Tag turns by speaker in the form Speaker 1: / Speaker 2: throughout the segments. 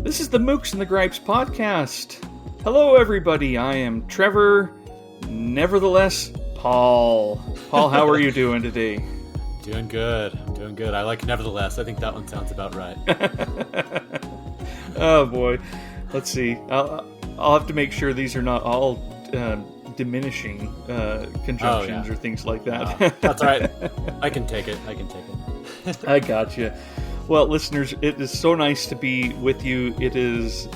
Speaker 1: This is the Mooks and the Gripes podcast. Hello, everybody. I am Trevor, nevertheless, Paul. Paul, how are you doing today?
Speaker 2: Doing good. I like nevertheless. I think that one sounds about right.
Speaker 1: Oh, boy. Let's see. I'll have to make sure these are not all diminishing conjunctions or things like that.
Speaker 2: That's all right. I can take it.
Speaker 1: I gotcha. Well, listeners, it is so nice to be with you. It is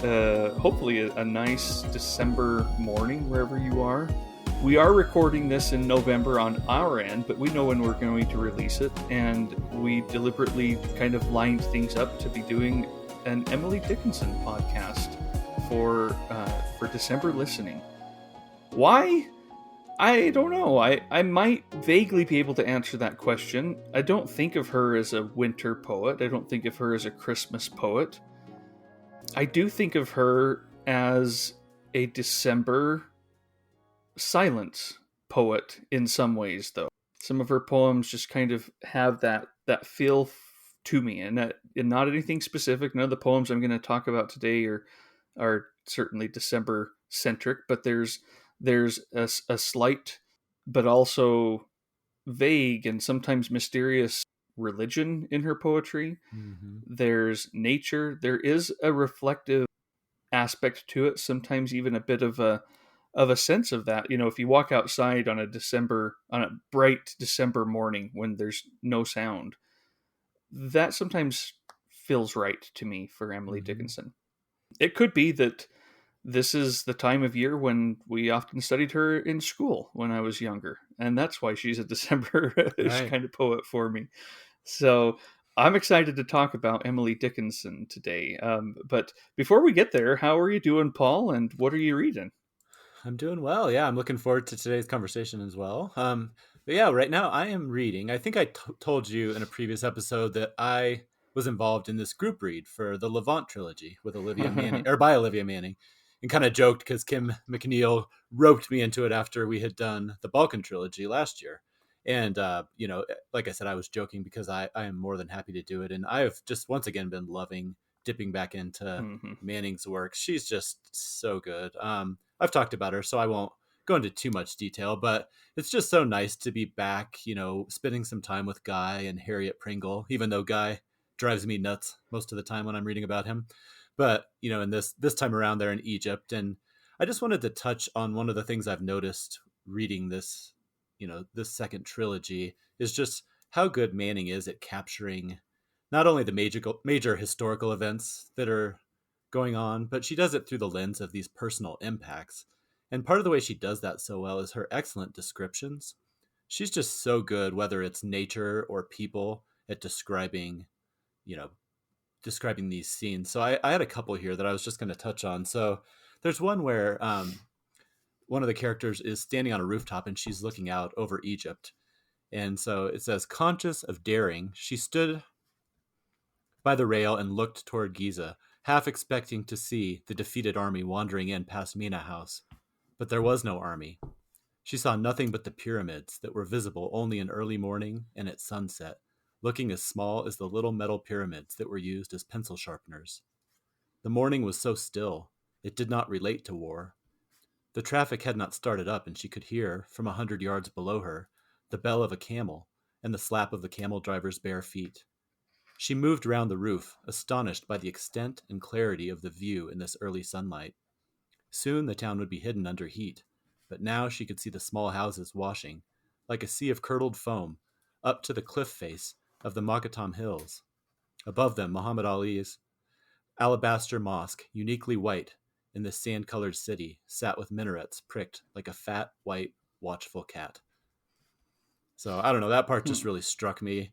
Speaker 1: hopefully a nice December morning wherever you are. We are recording this in November on our end, but we know when we're going to release it, and we deliberately kind of lined things up to be doing an Emily Dickinson podcast for December listening. Why? I don't know. I might vaguely be able to answer that question. I don't think of her as a winter poet. I don't think of her as a Christmas poet. I do think of her as a December silence poet in some ways, though. Some of her poems just kind of have that feel to me, and not anything specific. None of the poems I'm going to talk about today are certainly December centric, but there's a slight but also vague and sometimes mysterious religion in her poetry.
Speaker 2: Mm-hmm.
Speaker 1: There's nature. There is a reflective aspect to it, sometimes even a bit of a sense of that. You know, if you walk outside on a bright December morning when there's no sound, that sometimes feels right to me for Emily Dickinson. It could be that this is the time of year when we often studied her in school when I was younger, and that's why she's a December-ish kind of poet for me. So I'm excited to talk about Emily Dickinson today. But before we get there, how are you doing, Paul, and what are you reading?
Speaker 2: I'm doing well. Yeah, I'm looking forward to today's conversation as well. But yeah, right now I am reading. I think I told you in a previous episode that I was involved in this group read for the Levant trilogy with Olivia Manning, or by Olivia Manning. And kind of joked because Kim McNeil roped me into it after we had done the Balkan trilogy last year. And, like I said, I was joking because I am more than happy to do it. And I have just once again been loving dipping back into Manning's work. She's just so good. I've talked about her, so I won't go into too much detail, but it's just so nice to be back, spending some time with Guy and Harriet Pringle, even though Guy drives me nuts most of the time when I'm reading about him. But, in this time around there in Egypt. And I just wanted to touch on one of the things I've noticed reading this, this second trilogy is just how good Manning is at capturing not only the major historical events that are going on, but she does it through the lens of these personal impacts. And part of the way she does that so well is her excellent descriptions. She's just so good, whether it's nature or people, at describing these scenes. So I had a couple here that I was just going to touch on. So there's one where one of the characters is standing on a rooftop and she's looking out over Egypt. And so it says, conscious of daring, she stood by the rail and looked toward Giza, half expecting to see the defeated army wandering in past Mina House. But there was no army. She saw nothing but the pyramids that were visible only in early morning and at sunset, looking as small as the little metal pyramids that were used as pencil sharpeners. The morning was so still, it did not relate to war. The traffic had not started up, and she could hear, from 100 yards below her, the bell of a camel and the slap of the camel driver's bare feet. She moved round the roof, astonished by the extent and clarity of the view in this early sunlight. Soon the town would be hidden under heat, but now she could see the small houses washing, like a sea of curdled foam, up to the cliff face of the Makatam Hills. Above them, Muhammad Ali's alabaster mosque, uniquely white in the sand-colored city, sat with minarets pricked like a fat, white, watchful cat. So, I don't know, that part just really struck me.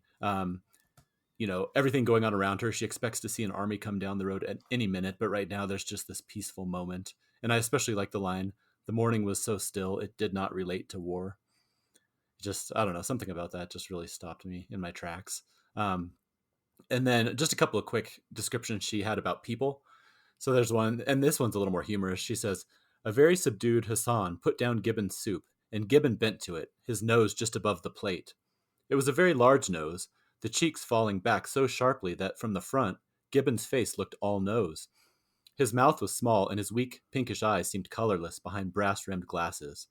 Speaker 2: Everything going on around her, she expects to see an army come down the road at any minute, but right now there's just this peaceful moment. And I especially like the line, the morning was so still, it did not relate to war. Just, I don't know, something about that just really stopped me in my tracks. And then just a couple of quick descriptions she had about people. So there's one, and this one's a little more humorous. She says, a very subdued Hassan put down Gibbon's soup, and Gibbon bent to it, his nose just above the plate. It was a very large nose, the cheeks falling back so sharply that from the front, Gibbon's face looked all nose. His mouth was small, and his weak, pinkish eyes seemed colorless behind brass-rimmed glasses.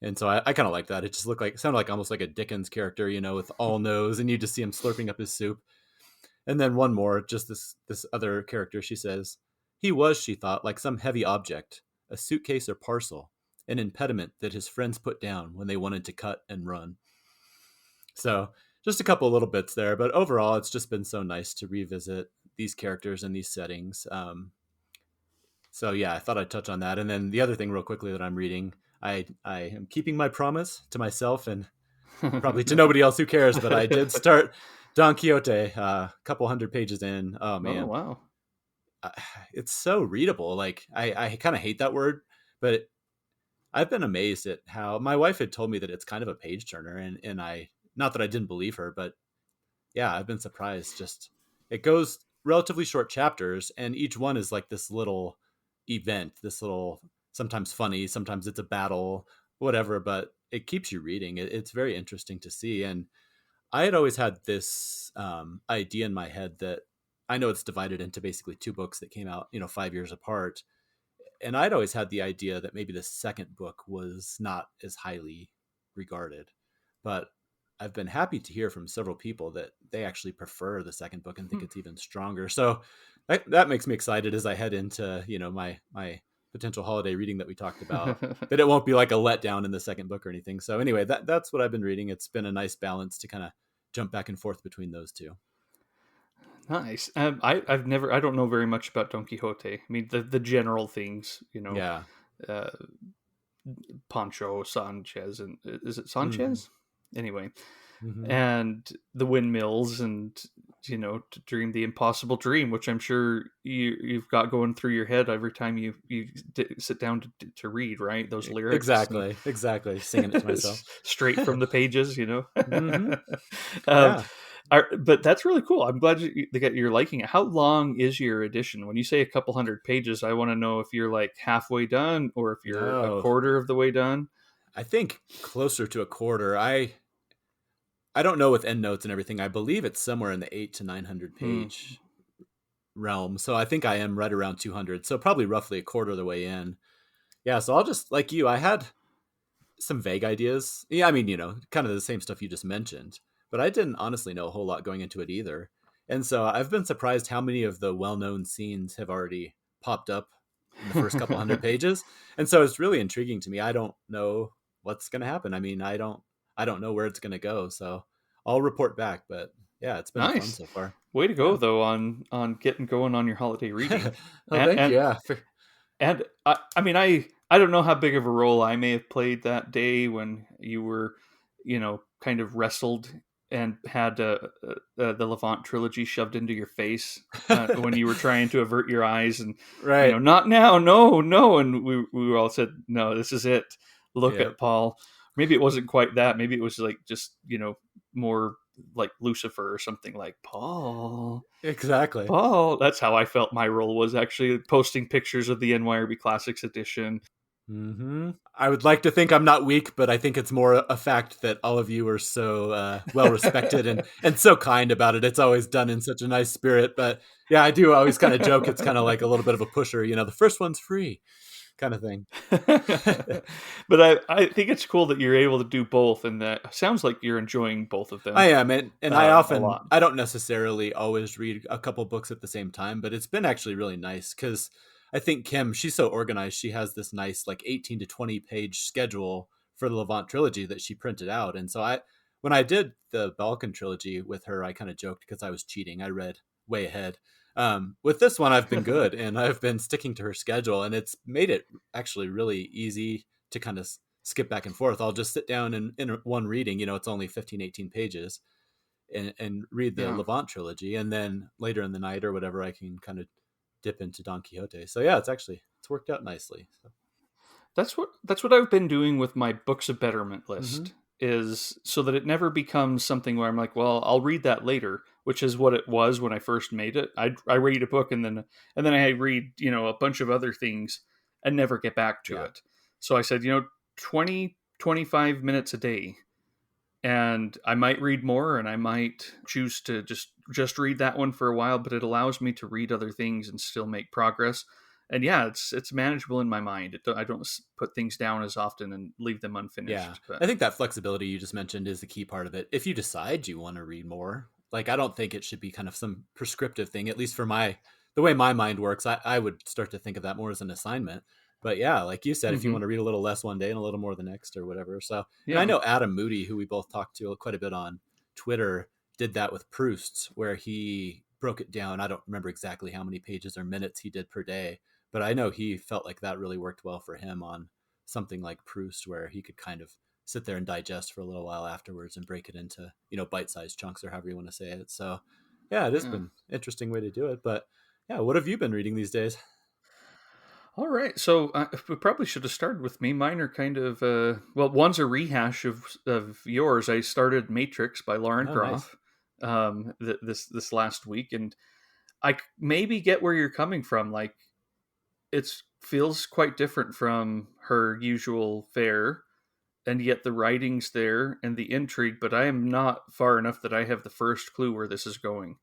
Speaker 2: And so I kind of like that. It just sounded like almost like a Dickens character, with all nose, and you just see him slurping up his soup. And then one more, just this other character, she says, he was, she thought, like some heavy object, a suitcase or parcel, an impediment that his friends put down when they wanted to cut and run. So just a couple of little bits there, but overall, it's just been so nice to revisit these characters and these settings. So yeah, I thought I'd touch on that. And then the other thing real quickly that I'm reading, I am keeping my promise to myself and probably to nobody else who cares, but I did start Don Quixote a couple hundred pages in. Oh man.
Speaker 1: Oh, wow.
Speaker 2: It's so readable. Like I kind of hate that word, but I've been amazed at how my wife had told me that it's kind of a page turner, and I, not that I didn't believe her, but yeah, I've been surprised. Just, it goes relatively short chapters, and each one is like this little event, this little, sometimes funny, sometimes it's a battle, whatever, but it keeps you reading. It's very interesting to see. And I had always had this idea in my head that I know it's divided into basically two books that came out, 5 years apart. And I'd always had the idea that maybe the second book was not as highly regarded, but I've been happy to hear from several people that they actually prefer the second book and think it's even stronger. So that makes me excited as I head into, my potential holiday reading that we talked about, that it won't be like a letdown in the second book or anything. So anyway, that's what I've been reading. It's been a nice balance to kind of jump back and forth between those two.
Speaker 1: Nice. I don't know very much about Don Quixote. I mean, the general things,
Speaker 2: Yeah.
Speaker 1: uh, Pancho, Sanchez, and is it
Speaker 2: Mm-hmm.
Speaker 1: Sanchez? Anyway,
Speaker 2: Mm-hmm.
Speaker 1: and the windmills, and to dream the impossible dream, which I'm sure you've got going through your head every time you sit down to read, right? Those lyrics.
Speaker 2: Exactly. Singing it to myself.
Speaker 1: Straight from the pages,
Speaker 2: Mm-hmm.
Speaker 1: um,
Speaker 2: Yeah.
Speaker 1: but that's really cool. I'm glad you're liking it. How long is your edition? When you say a couple hundred pages, I want to know if you're like halfway done or if you're a quarter of the way done.
Speaker 2: I think closer to a quarter. I don't know with endnotes and everything. I believe it's somewhere in the 800 to 900 page realm. So I think I am right around 200. So probably roughly a quarter of the way in. Yeah. So I'll just, like you, I had some vague ideas. Yeah. I mean, kind of the same stuff you just mentioned, but I didn't honestly know a whole lot going into it either. And so I've been surprised how many of the well-known scenes have already popped up in the first couple hundred pages. And so it's really intriguing to me. I don't know what's going to happen. I mean, I don't know where it's going to go. So I'll report back, but yeah, it's been fun so far.
Speaker 1: Way to go though on getting going on your holiday reading.
Speaker 2: Thank you. Yeah.
Speaker 1: And I mean, I don't know how big of a role I may have played that day when you were, kind of wrestled and had the Levant trilogy shoved into your face when you were trying to avert your eyes and,
Speaker 2: right.
Speaker 1: Not now, no. And we all said, no, this is it. Look at Paul. Maybe it wasn't quite that. Maybe it was like just, more like Lucifer or something, like Paul.
Speaker 2: Exactly.
Speaker 1: Paul. That's how I felt my role was, actually posting pictures of the NYRB Classics edition.
Speaker 2: Mm-hmm. I would like to think I'm not weak, but I think it's more a fact that all of you are so well respected and so kind about it. It's always done in such a nice spirit. But yeah, I do always kind of joke. It's kind of like a little bit of a pusher, the first one's free kind of thing.
Speaker 1: But I think it's cool that you're able to do both, and that sounds like you're enjoying both of them.
Speaker 2: I am, and I don't necessarily always read a couple books at the same time, but it's been actually really nice because I think Kim, she's so organized. She has this nice like 18 to 20 page schedule for the Levant trilogy that she printed out. And so when I did the Balkan trilogy with her, I kind of joked because I was cheating. I read way ahead. With this one, I've been good and I've been sticking to her schedule, and it's made it actually really easy to kind of skip back and forth. I'll just sit down in one reading, it's only 15, 18 pages and read the Levant trilogy. And then later in the night or whatever, I can kind of dip into Don Quixote. So yeah, it's worked out nicely. So.
Speaker 1: That's what I've been doing with my Books of Betterment list, is so that it never becomes something where I'm like, well, I'll read that later, which is what it was when I first made it. I read a book and then I read, a bunch of other things and never get back to it. So I said, 20, 25 minutes a day. and I might read more, and I might choose to just read that one for a while, but it allows me to read other things and still make progress. And yeah, it's manageable in my mind. I don't put things down as often and leave them
Speaker 2: Yeah.
Speaker 1: unfinished. But
Speaker 2: I think that flexibility you just mentioned is the key part of it. If you decide you want to read more, like I don't think it should be kind of some prescriptive thing, at least for the way my mind works. I would start to think of that more as an assignment. But yeah, like you said, if you want
Speaker 1: hmm
Speaker 2: to read a little less one day and a little more the next or whatever. So, and I
Speaker 1: yeah,
Speaker 2: know Adam Moody, who we both talked to quite a bit on Twitter, did that with Proust, where he broke it down. I don't remember exactly how many pages or minutes he did per day, but I know he felt like that really worked well for him on something like Proust, where he could kind of sit there and digest for a little while afterwards and break it into, bite-sized chunks or however you want to say it. So yeah, it has
Speaker 1: yeah.
Speaker 2: been an interesting way to do it. But yeah, what have you been reading these days?
Speaker 1: All right, so we probably should have started with me. Mine are kind of well, one's a rehash of yours. I started Matrix by Lauren
Speaker 2: Oh, nice.
Speaker 1: Groff this last week, and I maybe get where you're coming from. Like, it feels quite different from her usual fare, and yet the writing's there and the intrigue. But I am not far enough that I have the first clue where this is going.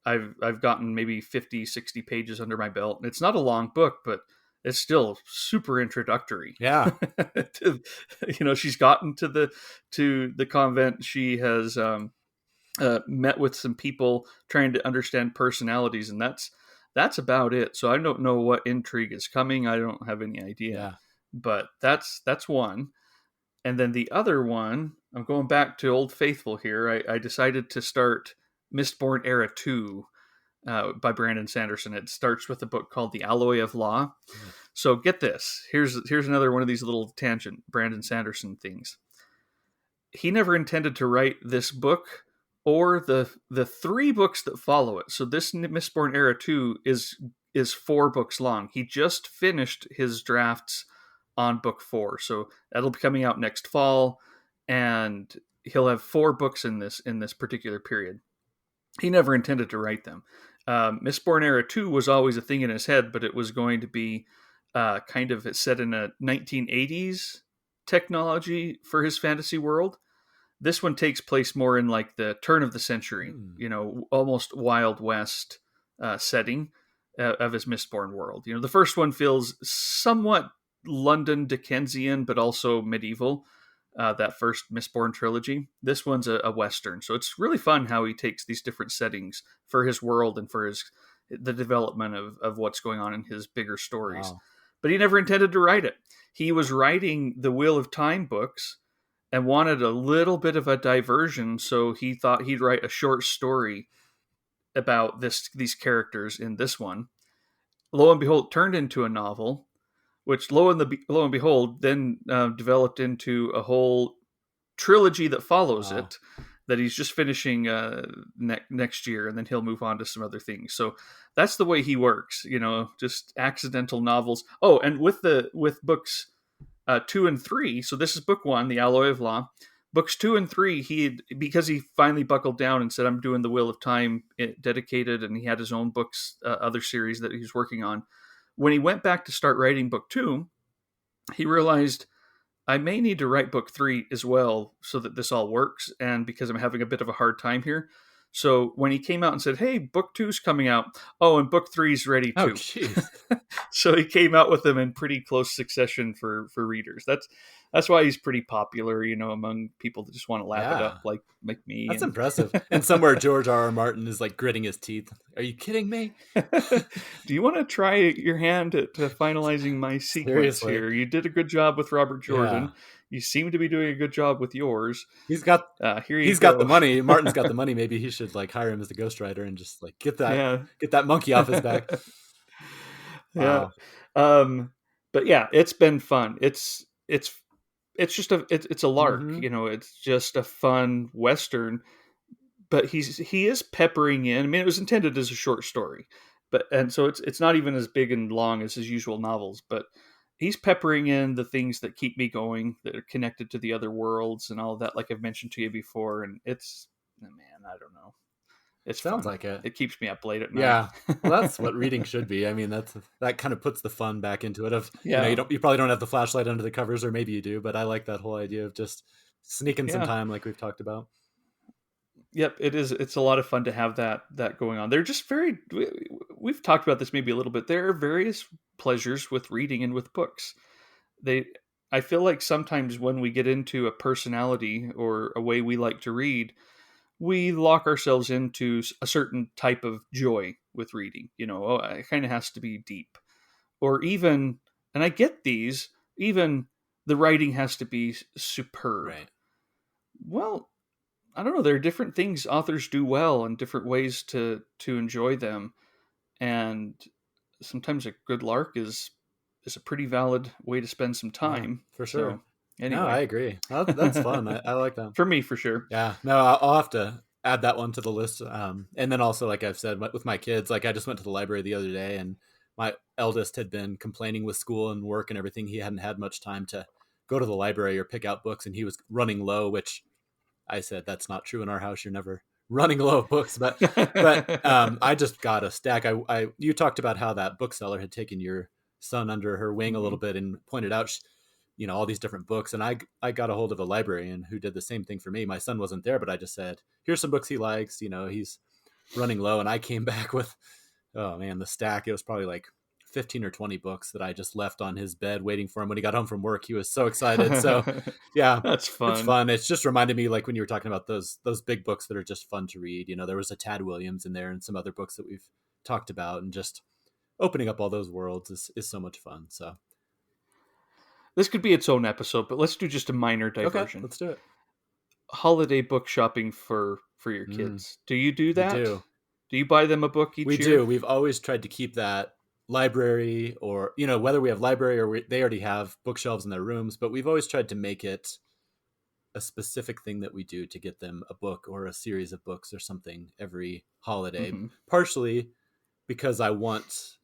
Speaker 1: I've gotten maybe 50, 60 pages under my belt. And it's not a long book, but it's still super introductory.
Speaker 2: Yeah.
Speaker 1: to, she's gotten to the convent. She has met with some people trying to understand personalities, and that's about it. So I don't know what intrigue is coming. I don't have any idea.
Speaker 2: Yeah.
Speaker 1: But that's one. And then the other one, I'm going back to Old Faithful here. I decided to start Mistborn Era 2 by Brandon Sanderson. It starts with a book called The Alloy of Law.
Speaker 2: Mm.
Speaker 1: So get this. Here's another one of these little tangent Brandon Sanderson things. He never intended to write this book or the three books that follow it. So this Mistborn Era 2 is 4 books long. He just finished his drafts on book 4. So that'll be coming out next fall, and he'll have 4 books in this particular period. He never intended to write them. Mistborn Era 2 was always a thing in his head, but it was going to be kind of set in a 1980s technology for his fantasy world. This one takes place more in like the turn of the century,
Speaker 2: Mm.
Speaker 1: almost Wild West setting of his Mistborn world. The first one feels somewhat London Dickensian, but also medieval. That first Mistborn trilogy. This one's a Western, so it's really fun how he takes these different settings for his world and for the development of what's going on in his bigger stories.
Speaker 2: Wow.
Speaker 1: But he never intended to write it. He was writing the Wheel of Time books and wanted a little bit of a diversion, so he thought he'd write a short story about these characters in this one. Lo and behold, turned into a novel, which lo and behold then developed into a whole trilogy that follows
Speaker 2: Wow.
Speaker 1: it, that he's just finishing next year, and then he'll move on to some other things. So that's the way he works, just accidental novels. Oh, and with books 2 and 3, so this is book 1, The Alloy of Law. Books 2 and 3, because he finally buckled down and said, I'm doing the Wheel of Time dedicated, and he had his own books, other series that he's working on. When he went back to start writing book 2, he realized, I may need to write book 3 as well so that this all works, and because I'm having a bit of a hard time here. So when he came out and said, hey, book 2's coming out. Oh, and book 3's ready
Speaker 2: Oh,
Speaker 1: too.
Speaker 2: jeez.
Speaker 1: So he came out with them in pretty close succession for readers. That's why he's pretty popular, among people that just want to lap it
Speaker 2: Yeah.
Speaker 1: up like me.
Speaker 2: That's impressive. And somewhere George R. Martin is like gritting his teeth. Are you kidding me?
Speaker 1: Do you want to try your hand at finalizing my sequence
Speaker 2: Seriously.
Speaker 1: here? You did a good job with Robert Jordan.
Speaker 2: Yeah.
Speaker 1: You seem to be doing a good job with yours.
Speaker 2: He's got
Speaker 1: Here you
Speaker 2: he's
Speaker 1: go.
Speaker 2: got the money. Martin's got the money. Maybe he should like hire him as the ghostwriter and just like get that monkey off his back.
Speaker 1: Yeah.
Speaker 2: Wow.
Speaker 1: But yeah, it's been fun. It's just it's a lark,
Speaker 2: Mhm.
Speaker 1: It's just a fun Western. But he is peppering in. I mean, it was intended as a short story, and so it's not even as big and long as his usual novels. But he's peppering in the things that keep me going, that are connected to the other worlds and all of that, like I've mentioned to you before. And it's, man, I don't know, it's
Speaker 2: Sounds
Speaker 1: fun.
Speaker 2: like it.
Speaker 1: It keeps me up late at night.
Speaker 2: Yeah. Well, that's what reading should be. I mean, that kind of puts the fun back into it. Of
Speaker 1: Yeah.
Speaker 2: you probably don't have the flashlight under the covers, or maybe you do, but I like that whole idea of just sneak in some
Speaker 1: Yeah.
Speaker 2: time like we've talked about.
Speaker 1: Yep, it is. It's a lot of fun to have that going on. They're just very. We've talked about this maybe a little bit. There are various pleasures with reading and with books. They, I feel like sometimes when we get into a personality or a way we like to read, we lock ourselves into a certain type of joy with reading. Oh, it kind of has to be deep, or even. And I get these. Even the writing has to be superb.
Speaker 2: Right.
Speaker 1: Well, I don't know. There are different things authors do well and different ways to enjoy them, and sometimes a good lark is a pretty valid way to spend some
Speaker 2: Yeah,
Speaker 1: time.
Speaker 2: for sure.
Speaker 1: So
Speaker 2: No, I
Speaker 1: anyway,
Speaker 2: agree. That's fun. I like that.
Speaker 1: for me for sure.
Speaker 2: Yeah, no, I'll have to add that one to the list. And then also, like I've said, with my kids, like I just went to the library the other day, and my eldest had been complaining with school and work and everything. He hadn't had much time to go to the library or pick out books, and he was running low. Which I said that's not true in our house. You're never running low of books, but I just got a stack. I you talked about how that bookseller had taken your son under her wing a little
Speaker 1: Mhm.
Speaker 2: bit and pointed out all these different books, and I got a hold of a librarian who did the same thing for me. My son wasn't there, but I just said, here's some books he likes. He's running low, and I came back with, oh man, the stack. It was probably like 15 or 20 books that I just left on his bed waiting for him when he got home from work. He was so excited. So yeah,
Speaker 1: That's
Speaker 2: it's
Speaker 1: fun.
Speaker 2: fun. It's just reminded me, like when you were talking about those big books that are just fun to read. There was a Tad Williams in there and some other books that we've talked about, and just opening up all those worlds is so much fun. So
Speaker 1: This could be its own episode, but let's do just a minor
Speaker 2: okay,
Speaker 1: diversion.
Speaker 2: let's do it.
Speaker 1: Holiday book shopping for your
Speaker 2: Mm,
Speaker 1: kids. Do you do
Speaker 2: we
Speaker 1: that?
Speaker 2: do.
Speaker 1: Do you buy them a book
Speaker 2: We
Speaker 1: each year?
Speaker 2: do. We've always tried to keep that library, or whether we have library or they already have bookshelves in their rooms, but we've always tried to make it a specific thing that we do to get them a book or a series of books or something every holiday.
Speaker 1: Hmm.
Speaker 2: Partially because I want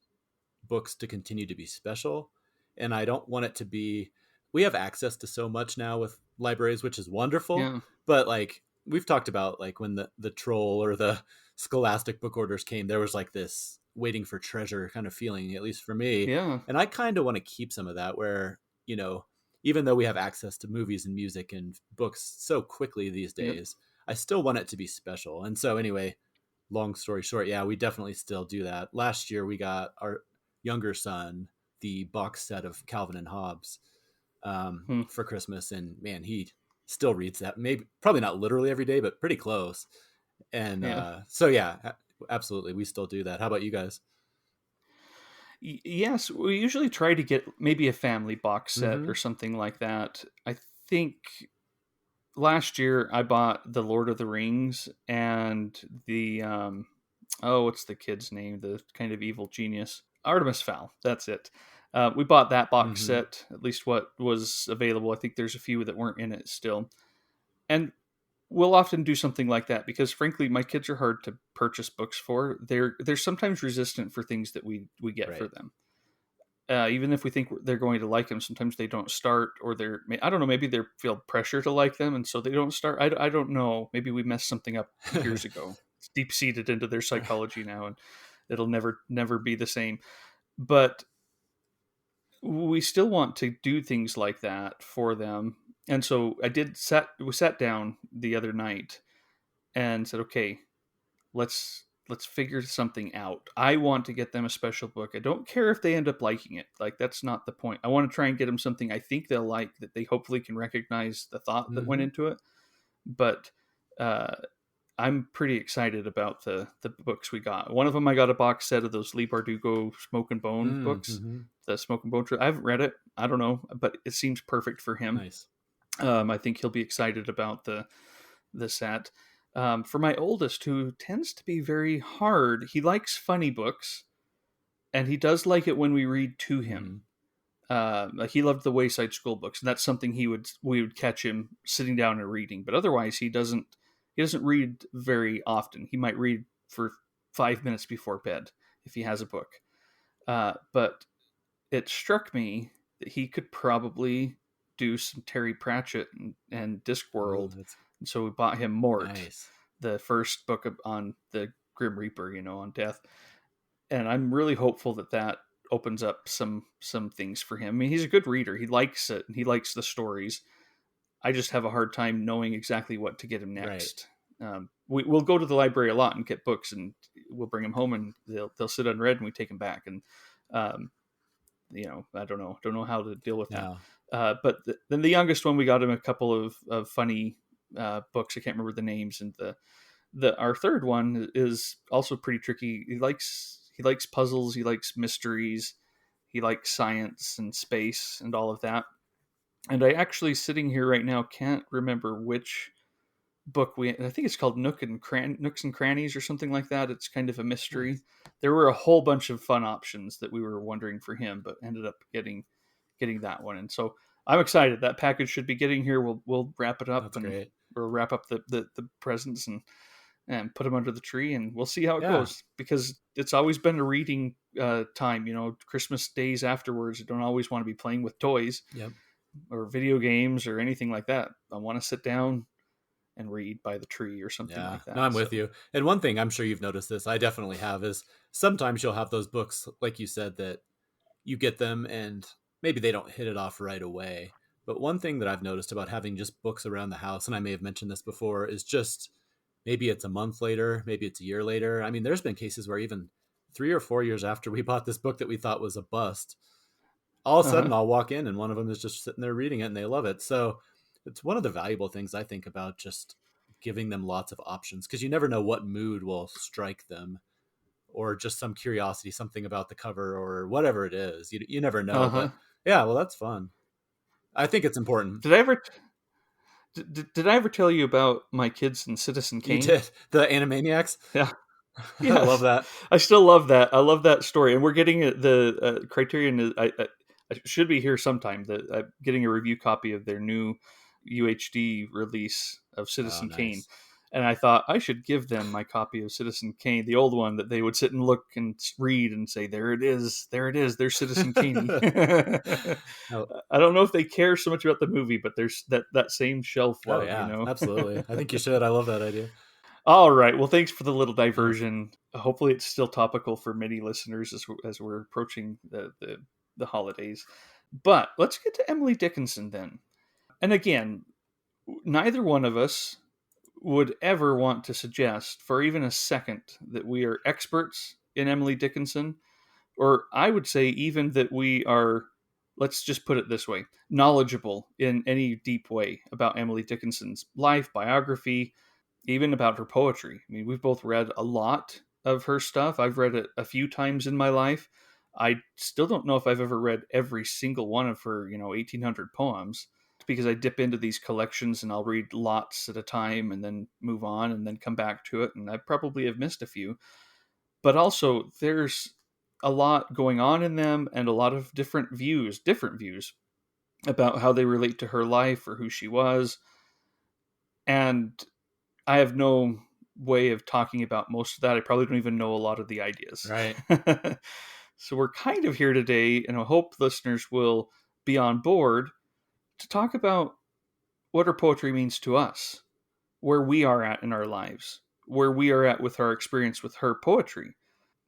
Speaker 2: books to continue to be special, and I don't want it to be, we have access to so much now with libraries, which is wonderful,
Speaker 1: Yeah,
Speaker 2: but like we've talked about, like when the troll or the scholastic book orders came, there was like this waiting for treasure kind of feeling, at least for me.
Speaker 1: yeah,
Speaker 2: And I kind of want to keep some of that, where even though we have access to movies and music and books so quickly these
Speaker 1: yep.
Speaker 2: days, I still want it to be special. And so anyway, long story short, yeah, we definitely still do that. Last year we got our younger son the box set of Calvin and Hobbes
Speaker 1: Hmm.
Speaker 2: for Christmas, and man, he still reads that. Maybe probably not literally every day, but pretty close. And
Speaker 1: Yeah.
Speaker 2: so yeah, absolutely, we still do that. How about you guys?
Speaker 1: Yes, we usually try to get maybe a family box set
Speaker 2: Mm-hmm.
Speaker 1: or something like that. I think last year I bought the Lord of the Rings and the oh, what's the kid's name? The kind of evil genius, Artemis Fowl. That's it. We bought that box
Speaker 2: Mm-hmm.
Speaker 1: set, at least what was available. I think there's a few that weren't in it still, and we'll often do something like that because, frankly, my kids are hard to purchase books for. They're sometimes resistant for things that we get for
Speaker 2: Right.
Speaker 1: them. Even if we think they're going to like them, sometimes they don't start, or I don't know, maybe they feel pressure to like them, and so they don't start. I don't know. Maybe we messed something up years ago. It's deep seated into their psychology now, and it'll never be the same. But we still want to do things like that for them, and so we sat down the other night and said, okay, let's figure something out. I want to get them a special book. I don't care if they end up liking it. Like, that's not the point. I want to try and get them something I think they'll like, that they hopefully can recognize the thought that went
Speaker 2: Mm-hmm.
Speaker 1: into it. But uh, I'm pretty excited about the books we got. One of them, I got a box set of those Lee Bardugo Smoke and Bone books.
Speaker 2: Mm-hmm.
Speaker 1: The Smoke and Bone. I haven't read it. I don't know, but it seems perfect for him.
Speaker 2: Nice.
Speaker 1: I think he'll be excited about the set. For my oldest, who tends to be very hard, he likes funny books, and he does like it when we read to him.
Speaker 2: Mm-hmm.
Speaker 1: Like, he loved the Wayside School books, and that's something we would catch him sitting down and reading. But otherwise, he doesn't read very often. He might read for 5 minutes before bed if he has a book. But it struck me that he could probably do some Terry Pratchett and
Speaker 2: Ooh,
Speaker 1: Discworld,
Speaker 2: that's
Speaker 1: and so we bought him Mort,
Speaker 2: nice.
Speaker 1: the first book on the Grim Reaper, on death. And I'm really hopeful that opens up some things for him. I mean, he's a good reader. He likes it, and he likes the stories. I just have a hard time knowing exactly what to get him
Speaker 2: Right.
Speaker 1: next. We'll go to the library a lot and get books, and we'll bring them home, and they'll sit unread, and we take them back. And um, I don't know how to deal with that.
Speaker 2: No.
Speaker 1: Then the youngest one, we got him a couple of funny books. I can't remember the names, and our third one is also pretty tricky. He likes puzzles, he likes mysteries, he likes science and space and all of that. And I actually, sitting here right now, can't remember which book I think it's called Nooks and Crannies or something like that. It's kind of a mystery.
Speaker 2: Nice.
Speaker 1: There were a whole bunch of fun options that we were wondering for him, but ended up getting that one. And so I'm excited. That package should be getting here. We'll wrap it up,
Speaker 2: That's
Speaker 1: and
Speaker 2: great.
Speaker 1: we'll wrap up the presents and put them under the tree, and we'll see how it
Speaker 2: Yeah.
Speaker 1: goes, because it's always been a reading time. Christmas days afterwards, I don't always want to be playing with toys
Speaker 2: Yep.
Speaker 1: or video games or anything like that. I want to sit down and read by the tree or something
Speaker 2: Yeah.
Speaker 1: like
Speaker 2: No,
Speaker 1: that.
Speaker 2: I'm with you. And one thing I'm sure you've noticed this, I definitely have, is sometimes you'll have those books, like you said, that you get them and maybe they don't hit it off right away. But one thing that I've noticed about having just books around the house, and I may have mentioned this before, is just maybe it's a month later, maybe it's a year later. I mean, there's been cases where even 3 or 4 years after we bought this book that we thought was a bust, all of a sudden
Speaker 1: Uh-huh.
Speaker 2: I'll walk in and one of them is just sitting there reading it and they love it. So it's one of the valuable things I think about just giving them lots of options, because you never know what mood will strike them, or just some curiosity, something about the cover or whatever it is. You never know.
Speaker 1: Uh-huh.
Speaker 2: But yeah, well, that's fun. I think it's important.
Speaker 1: Did I ever did I ever tell you about my kids in Citizen
Speaker 2: You
Speaker 1: Kane?
Speaker 2: did the Animaniacs.
Speaker 1: Yeah.
Speaker 2: I love
Speaker 1: Yes.
Speaker 2: that.
Speaker 1: I still love that. I love that story. And we're getting the Criterion I should be here sometime. I'm getting a review copy of their new UHD release of
Speaker 2: Oh,
Speaker 1: Citizen Kane.
Speaker 2: nice.
Speaker 1: And I thought I should give them my copy of Citizen Kane, the old one that they would sit and look and read and say, "There it is, there it is, there's Citizen Kane."
Speaker 2: Oh,
Speaker 1: I don't know if they care so much about the movie, but there's that same shelf
Speaker 2: oh
Speaker 1: love,
Speaker 2: yeah, absolutely. I think you should. I love that idea.
Speaker 1: All right. Well, thanks for the little
Speaker 2: Yeah.
Speaker 1: diversion. Hopefully, it's still topical for many listeners as we're approaching the holidays. But let's get to Emily Dickinson then. And again, neither one of us would ever want to suggest for even a second that we are experts in Emily Dickinson, or I would say even that we are, let's just put it this way, knowledgeable in any deep way about Emily Dickinson's life, biography, even about her poetry. I mean, we've both read a lot of her stuff. I've read it a few times in my life. I still don't know if I've ever read every single one of her, 1800 poems, because I dip into these collections and I'll read lots at a time and then move on and then come back to it. And I probably have missed a few. But also, there's a lot going on in them and a lot of different views about how they relate to her life or who she was. And I have no way of talking about most of that. I probably don't even know a lot of the ideas.
Speaker 2: Right.
Speaker 1: So we're kind of here today, and I hope listeners will be on board to talk about what her poetry means to us, where we are at in our lives, where we are at with our experience with her poetry.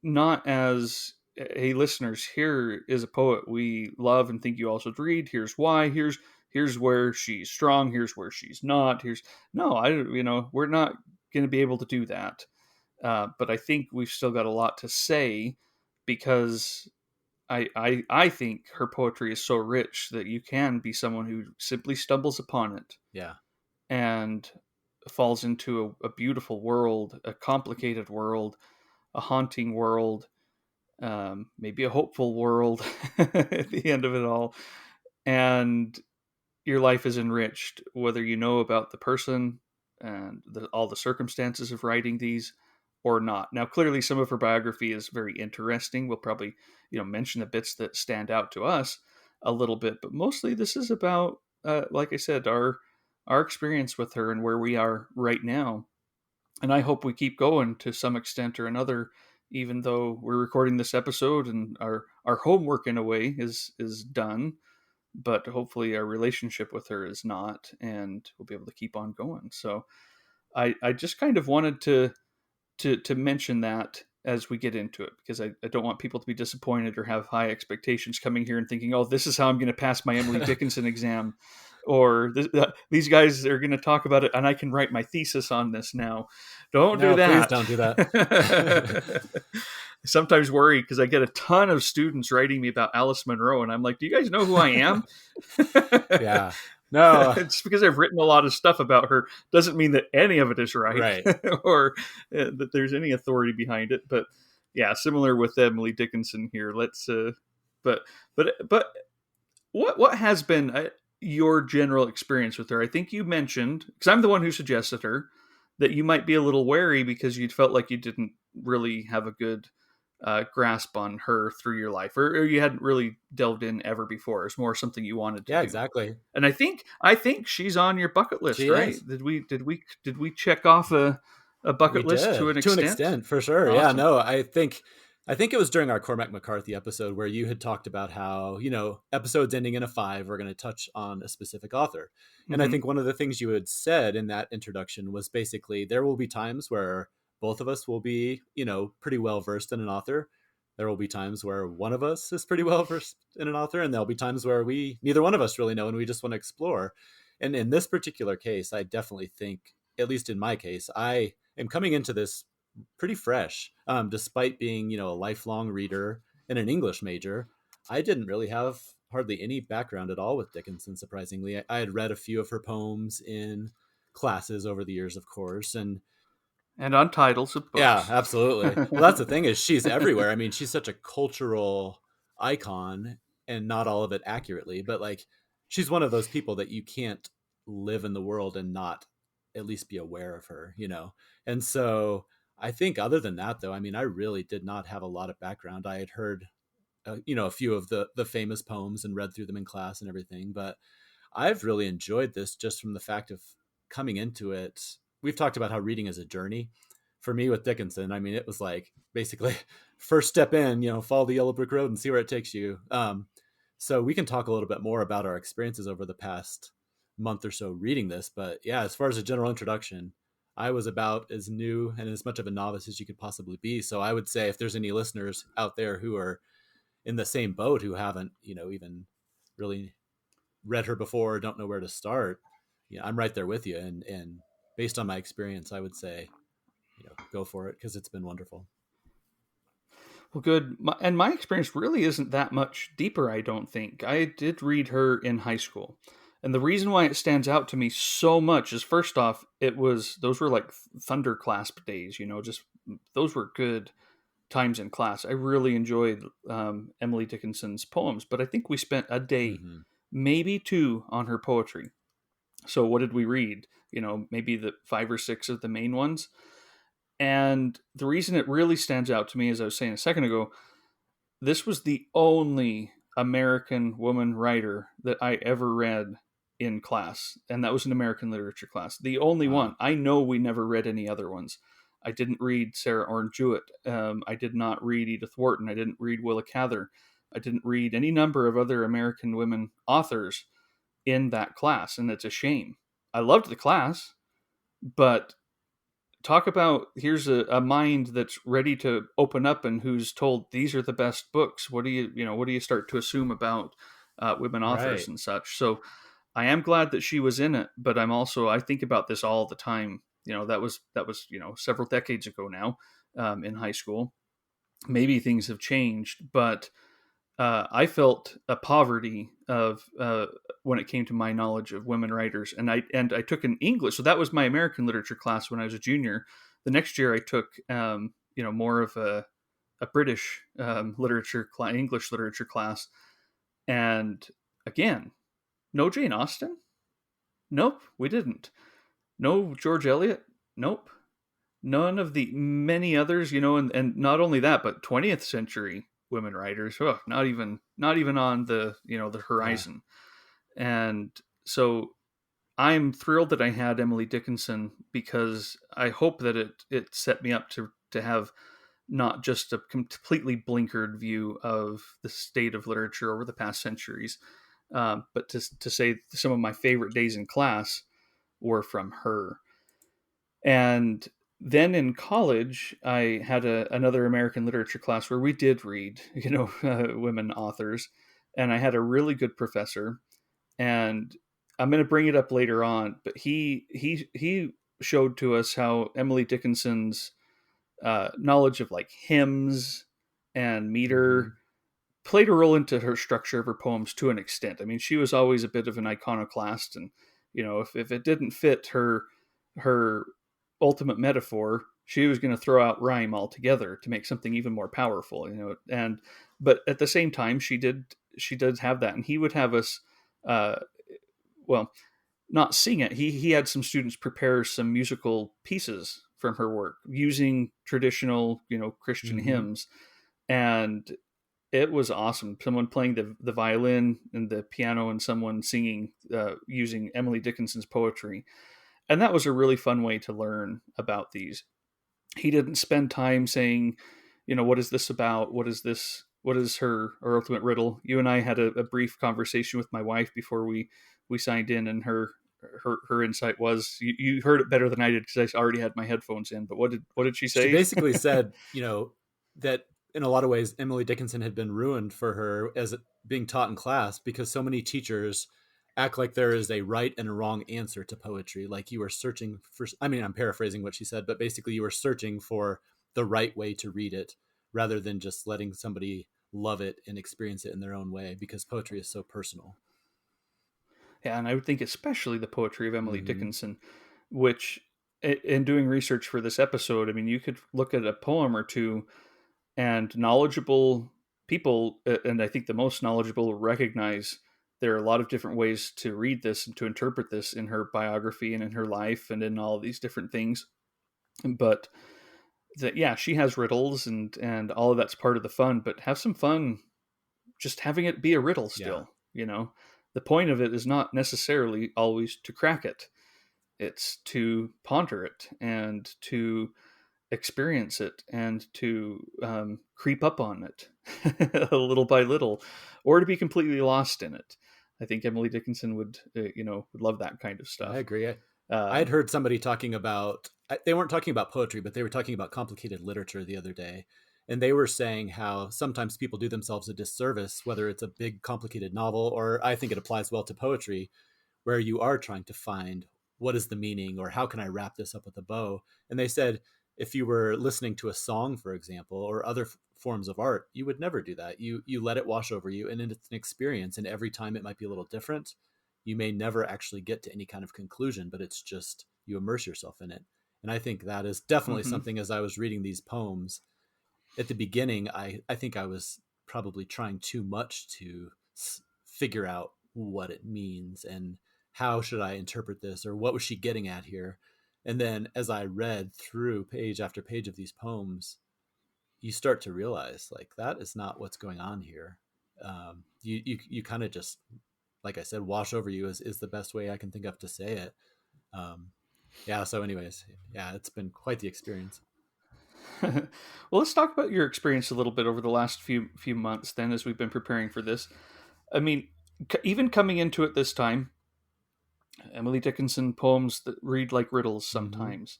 Speaker 1: Not as, hey, listeners, here is a poet we love and think you all should read. Here's why. Here's where she's strong. Here's where she's not. Here's no, we're not going to be able to do that. But I think we've still got a lot to say, because I think her poetry is so rich that you can be someone who simply stumbles upon it
Speaker 2: Yeah.
Speaker 1: and falls into a beautiful world, a complicated world, a haunting world, maybe a hopeful world at the end of it all. And your life is enriched, whether you know about the person and all the circumstances of writing these or not. Now, clearly, some of her biography is very interesting. We'll probably, mention the bits that stand out to us a little bit, but mostly this is about, like I said, our experience with her and where we are right now. And I hope we keep going to some extent or another, even though we're recording this episode and our homework in a way is done, but hopefully our relationship with her is not, and we'll be able to keep on going. So I just kind of wanted to mention that as we get into it, because I don't want people to be disappointed or have high expectations coming here and thinking, oh, this is how I'm going to pass my Emily Dickinson exam, or these guys are going to talk about it and I can write my thesis on this now. Don't do
Speaker 2: No, please
Speaker 1: that.
Speaker 2: don't do that.
Speaker 1: I sometimes worry because I get a ton of students writing me about Alice Munro, and I'm like, do you guys know who I am?
Speaker 2: Yeah. No.
Speaker 1: Just because I've written a lot of stuff about her doesn't mean that any of it is right,
Speaker 2: Right.
Speaker 1: or that there's any authority behind it. But yeah, similar with Emily Dickinson here. But what has been your general experience with her? I think you mentioned, because I'm the one who suggested her, that you might be a little wary because you felt like you didn't really have a good grasp on her through your life, or you hadn't really delved in ever before. It's more something you wanted to
Speaker 2: Yeah,
Speaker 1: do.
Speaker 2: exactly.
Speaker 1: And I think she's on your bucket list,
Speaker 2: She
Speaker 1: right?
Speaker 2: is.
Speaker 1: Did we check off a bucket
Speaker 2: We
Speaker 1: list to an
Speaker 2: did, to an
Speaker 1: extent?
Speaker 2: extent, for sure. Yeah,
Speaker 1: Awesome.
Speaker 2: no, I think it was during our Cormac McCarthy episode where you had talked about how, episodes ending in a 5 are going to touch on a specific author. And I
Speaker 1: Mm-hmm.
Speaker 2: think one of the things you had said in that introduction was basically there will be times where both of us will be, pretty well versed in an author. There will be times where one of us is pretty well versed in an author, and there'll be times where neither one of us really know and we just want to explore. And in this particular case, I definitely think, at least in my case, I am coming into this pretty fresh, despite being, a lifelong reader and an English major. I didn't really have hardly any background at all with Dickinson, surprisingly. I had read a few of her poems in classes over the years, of course, and
Speaker 1: And on titles of
Speaker 2: yeah,
Speaker 1: books.
Speaker 2: absolutely. Well, that's the thing, is she's everywhere. I mean, she's such a cultural icon, and not all of it accurately, but like she's one of those people that you can't live in the world and not at least be aware of her. And so I think other than that, though, I mean, I really did not have a lot of background. I had heard a few of the famous poems and read through them in class and everything, but I've really enjoyed this just from the fact of coming into it. We've talked about how reading is a journey. For me with Dickinson, I mean, it was like basically first step in, follow the yellow brick road and see where it takes you. So we can talk a little bit more about our experiences over the past month or so reading this. But yeah, as far as a general introduction, I was about as new and as much of a novice as you could possibly be. So I would say if there's any listeners out there who are in the same boat, who haven't, even really read her before, don't know where to start, I'm right there with you. And based on my experience, I would say, go for it, because it's been wonderful.
Speaker 1: Well, good. And my experience really isn't that much deeper, I don't think. I did read her in high school. And the reason why it stands out to me so much is, first off, those were like thunderclasp days, just those were good times in class. I really enjoyed Emily Dickinson's poems, but I think we spent a day,
Speaker 2: Mm-hmm.
Speaker 1: maybe two, on her poetry. So what did we read? Maybe the 5 or 6 of the main ones. And the reason it really stands out to me, as I was saying a second ago, this was the only American woman writer that I ever read in class, and that was an American literature class. The only
Speaker 2: Wow.
Speaker 1: one. I know we never read any other ones. I didn't read Sarah Orne Jewett. I did not read Edith Wharton. I didn't read Willa Cather. I didn't read any number of other American women authors in that class, and it's a shame. I loved the class, but talk about, here's a mind that's ready to open up and who's told these are the best books. What do you start to assume about women authors
Speaker 2: Right.
Speaker 1: and such? So I am glad that she was in it, but I think about this all the time. That was several decades ago now, in high school. Maybe things have changed, but I felt a poverty of when it came to my knowledge of women writers, and I took an English, so that was my American literature class when I was a junior. The next year, I took more of a British English literature class, and again, no Jane Austen. Nope, we didn't. No George Eliot. Nope. None of the many others, and not only that, but 20th century women writers, not even on the
Speaker 2: Yeah.
Speaker 1: horizon. And so I'm thrilled that I had Emily Dickinson, because I hope that it set me up to have not just a completely blinkered view of the state of literature over the past centuries, but to say some of my favorite days in class were from her. And then in college, I had another American literature class where we did read, women authors, and I had a really good professor. And I'm going to bring it up later on, but he showed to us how Emily Dickinson's knowledge of like hymns and meter
Speaker 2: Hmm.
Speaker 1: played a role into her structure of her poems to an extent. I mean, she was always a bit of an iconoclast, and if it didn't fit her ultimate metaphor, she was going to throw out rhyme altogether to make something even more powerful. And but at the same time, she does have that, and he would have us, uh, well, not sing it. He had some students prepare some musical pieces from her work using traditional Christian
Speaker 2: Hmm.
Speaker 1: hymns, and it was awesome. Someone playing the violin and the piano, and someone singing using Emily Dickinson's poetry. And that was a really fun way to learn about these. He didn't spend time saying, what is this about? What is this? What is her ultimate riddle? You and I had a brief conversation with my wife before we signed in, and her insight was, you heard it better than I did because I already had my headphones in. But what did she
Speaker 2: She
Speaker 1: say?
Speaker 2: basically said, that in a lot of ways, Emily Dickinson had been ruined for her as being taught in class because so many teachers act like there is a right and a wrong answer to poetry. Like you are searching for, I mean, I'm paraphrasing what she said, but basically you are searching for the right way to read it rather than just letting somebody love it and experience it in their own way because poetry is so personal.
Speaker 1: Yeah, and I would think especially the poetry of Emily
Speaker 2: Hmm.
Speaker 1: Dickinson, which in doing research for this episode, I mean, you could look at a poem or two, and knowledgeable people, and I think the most knowledgeable, recognize there are a lot of different ways to read this and to interpret this in her biography and in her life and in all of these different things. But that, yeah, she has riddles, and all of that's part of the fun. But have some fun just having it be a riddle
Speaker 2: Yeah.
Speaker 1: still. The point of it is not necessarily always to crack it. It's to ponder it and to experience it and to creep up on it a little by little, or to be completely lost in it. I think Emily Dickinson would love that kind of
Speaker 2: Yeah, I
Speaker 1: stuff.
Speaker 2: agree. I had
Speaker 1: Um,
Speaker 2: heard somebody talking about, they weren't talking about poetry, but they were talking about complicated literature the other day. And they were saying how sometimes people do themselves a disservice, whether it's a big, complicated novel, or I think it applies well to poetry, where you are trying to find what is the meaning or how can I wrap this up with a bow. And they said if you were listening to a song, for example, or other forms of art, you would never do that. You let it wash over you, and it's an experience. And every time it might be a little different. You may never actually get to any kind of conclusion, but it's just you immerse yourself in it. And I think that is definitely
Speaker 1: mhm.
Speaker 2: something as I was reading these poems at the beginning, I think I was probably trying too much to figure out what it means and how should I interpret this or what was she getting at here. And then as I read through page after page of these poems, you start to realize like that is not what's going on here. You kind of just, like I said, wash over you is the best way I can think of to say it. Um, yeah. So, anyways, yeah, it's been quite the experience.
Speaker 1: Well, let's talk about your experience a little bit over the last few months. Then, as we've been preparing for this, I mean, even coming into it this time, Emily Dickinson poems that read like riddles
Speaker 2: Mm-hmm.
Speaker 1: sometimes,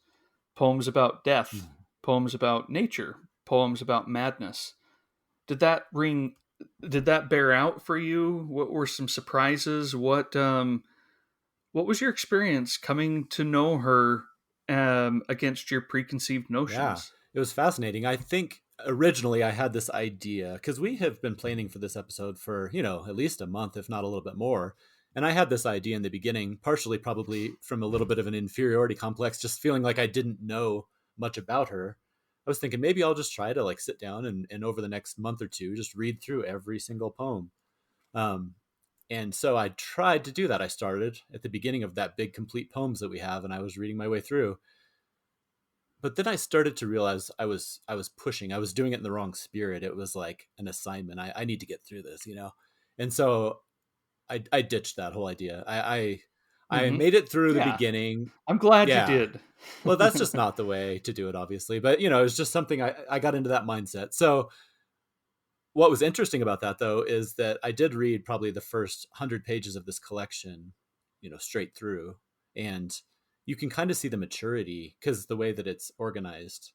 Speaker 1: poems about death, poems about nature, poems about madness. Did that ring? Did that bear out for you? What were some surprises? What was your experience coming to know her against your preconceived
Speaker 2: Yeah,
Speaker 1: notions?
Speaker 2: it was fascinating. I think originally I had this idea because we have been planning for this episode for, at least a month, if not a little bit more. And I had this idea in the beginning, partially probably from a little bit of an inferiority complex, just feeling like I didn't know much about her. I was thinking maybe I'll just try to like sit down and over the next month or two, just read through every single poem. Um, and so I tried to do that. I started at the beginning of that big complete poems that we have, and I was reading my way through, but then I started to realize I was pushing. I was doing it in the wrong spirit. It was like an assignment. I need to get through this. And so I ditched that whole idea. I
Speaker 1: Mm-hmm.
Speaker 2: made it through the
Speaker 1: Yeah,
Speaker 2: beginning.
Speaker 1: I'm glad you
Speaker 2: Yeah.
Speaker 1: did.
Speaker 2: Well, that's just not the way to do it, obviously. But it was just something I got into that mindset. So what was interesting about that though is that I did read probably the first 100 pages of this collection, straight through, and you can kind of see the maturity because the way that it's organized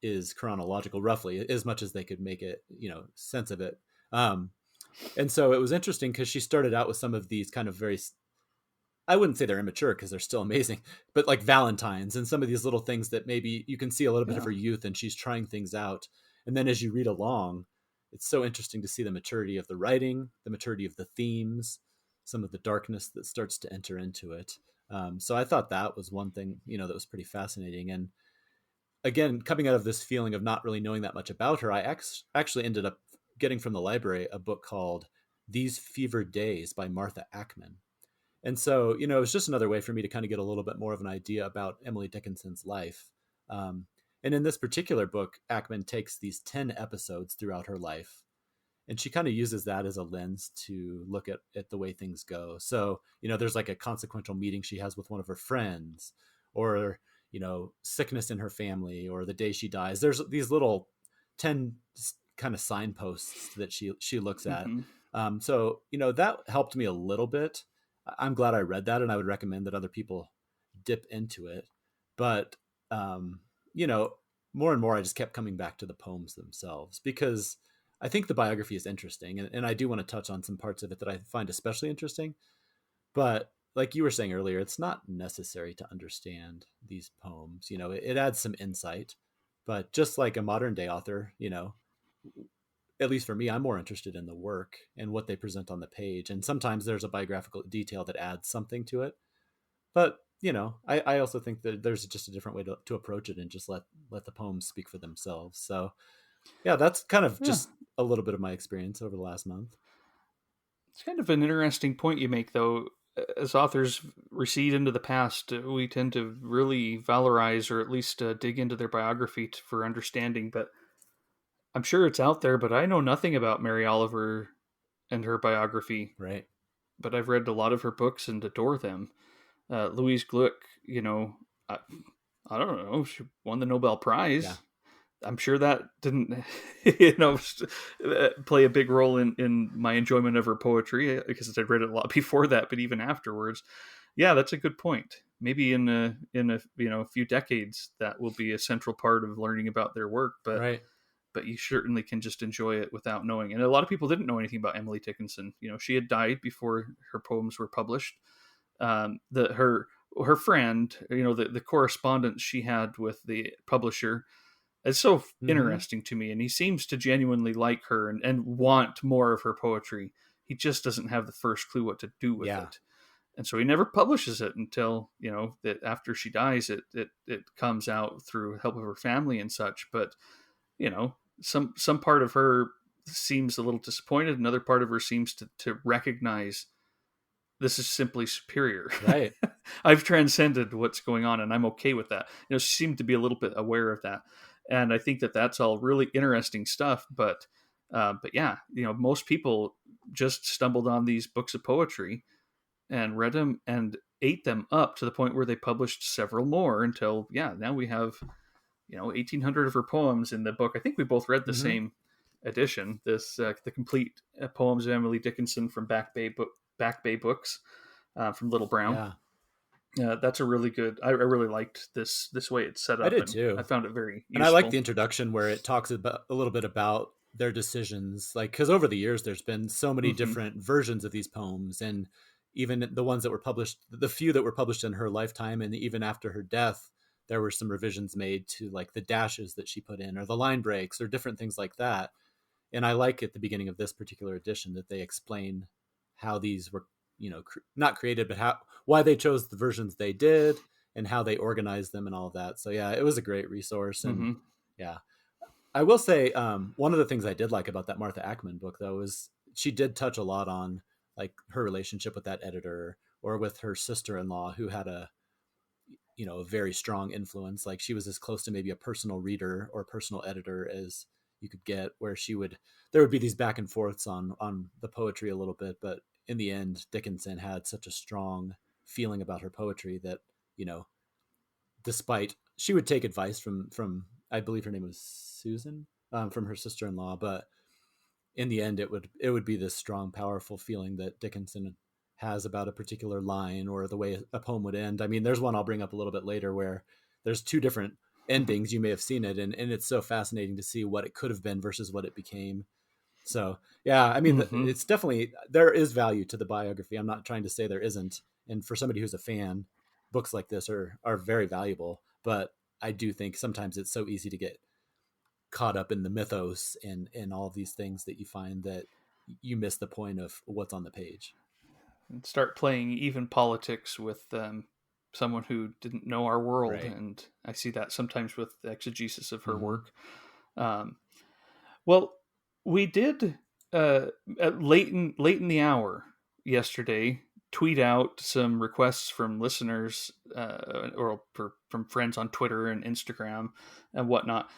Speaker 2: is chronological roughly as much as they could make it sense of it. um and so it was interesting because she started out with some of these kind of very I wouldn't say they're immature because they're still amazing, but like Valentine's and some of these little things that maybe you can see a little bit of
Speaker 1: Yeah.
Speaker 2: her youth and she's trying things out. And then as you read along, it's so interesting to see the maturity of the writing, the maturity of the themes, some of the darkness that starts to enter into it. So I thought that was one thing, that was pretty fascinating. And again, coming out of this feeling of not really knowing that much about her, I actually ended up getting from the library a book called These Fevered Days by Martha Ackman. And so, it was just another way for me to kind of get a little bit more of an idea about Emily Dickinson's life. Um, and in this particular book, Ackman takes these 10 episodes throughout her life, and she kind of uses that as a lens to look at the way things go. So, there's like a consequential meeting she has with one of her friends, or, sickness in her family, or the day she dies. There's these little 10 kind of signposts that she looks at.
Speaker 1: Mm-hmm.
Speaker 2: So, that helped me a little bit. I'm glad I read that, and I would recommend that other people dip into it. But, you know, more and more, I just kept coming back to the poems themselves because I think the biography is interesting. And I do want to touch on some parts of it that I find especially interesting. But like you were saying earlier, it's not necessary to understand these poems. It adds some insight. But just like a modern day author, at least for me, I'm more interested in the work and what they present on the page. And sometimes there's a biographical detail that adds something to it. But, I also think that there's just a different way to approach it and just let the poems speak for themselves. So, yeah, that's kind of
Speaker 1: Yeah.
Speaker 2: just a little bit of my experience over the last month.
Speaker 1: It's kind of an interesting point you make, though. As authors recede into the past, we tend to really valorize or at least dig into their biography for understanding. But I'm sure it's out there, but I know nothing about Mary Oliver and her biography.
Speaker 2: Right.
Speaker 1: But I've read a lot of her books and adore them. Louise Gluck, I, I don't know, she won the Nobel
Speaker 2: Yeah.
Speaker 1: Prize. I'm sure that didn't, play a big role in my enjoyment of her poetry because I'd read it a lot before that. But even afterwards, yeah, that's a good point. Maybe in a a few decades, that will be a central part of learning about their work.
Speaker 2: Right.
Speaker 1: But you certainly can just enjoy it without knowing. And a lot of people didn't know anything about Emily Dickinson. She had died before her poems were published. Her friend, the correspondence she had with the publisher, it's so
Speaker 2: Mm-hmm.
Speaker 1: interesting to me, and he seems to genuinely like her and want more of her poetry. He just doesn't have the first clue what to do with
Speaker 2: Yeah.
Speaker 1: it, and so he never publishes it until that after she dies, it comes out through help of her family and such. But some part of her seems a little disappointed, another part of her seems to recognize this is simply superior.
Speaker 2: Right.
Speaker 1: I've transcended what's going on, and I'm okay with that. She seemed to be a little bit aware of that, and I think that that's all really interesting stuff. But yeah, most people just stumbled on these books of poetry and read them and ate them up to the point where they published several more until now we have 1,800 of her poems in the book. I think we both read the
Speaker 2: Mm-hmm.
Speaker 1: same edition. This the complete poems of Emily Dickinson from Back Bay Books from Little Brown.
Speaker 2: Yeah.
Speaker 1: That's a really good. I really liked this way it's set
Speaker 2: I
Speaker 1: up,
Speaker 2: did
Speaker 1: and I
Speaker 2: too.
Speaker 1: found it very
Speaker 2: And I like
Speaker 1: useful.
Speaker 2: the introduction where it talks about a little bit about their decisions, like because over the years there's been so many
Speaker 1: Mm-hmm.
Speaker 2: different versions of these poems, and even the ones that were published, the few that were published in her lifetime, and even after her death, there were some revisions made to like the dashes that she put in, or the line breaks, or different things like that. And I like at the beginning of this particular edition that they explain how these were, not created, but how why they chose the versions they did and how they organized them and all of that. So yeah, it was a great resource. And
Speaker 1: Mm-hmm.
Speaker 2: yeah, I will say one of the things I did like about that Martha Ackman book though is she did touch a lot on like her relationship with that editor or with her sister-in-law who had a very strong influence. Like she was as close to maybe a personal reader or personal editor as you could get, where there would be these back and forths on the poetry a little bit, but in the end Dickinson had such a strong feeling about her poetry that, you know despite she would take advice from I believe her name was Susan, from her sister-in-law, but in the end it would be this strong powerful feeling that Dickinson has about a particular line or the way a poem would end. I mean, there's one I'll bring up a little bit later where there's two different endings. You may have seen it, and it's so fascinating to see what it could have been versus what it became. So yeah, I mean,
Speaker 1: Mm-hmm.
Speaker 2: it's definitely, there is value to the biography. I'm not trying to say there isn't. And for somebody who's a fan, books like this are very valuable. But I do think sometimes it's so easy to get caught up in the mythos and all of these things that you find that you miss the point of what's on the page.
Speaker 1: And start playing even politics with someone who didn't know our world.
Speaker 2: Right.
Speaker 1: And I see that sometimes with the exegesis of her
Speaker 2: Mm-hmm.
Speaker 1: work. Um, well, we did late in the hour yesterday tweet out some requests from listeners from friends on Twitter and Instagram and whatnot.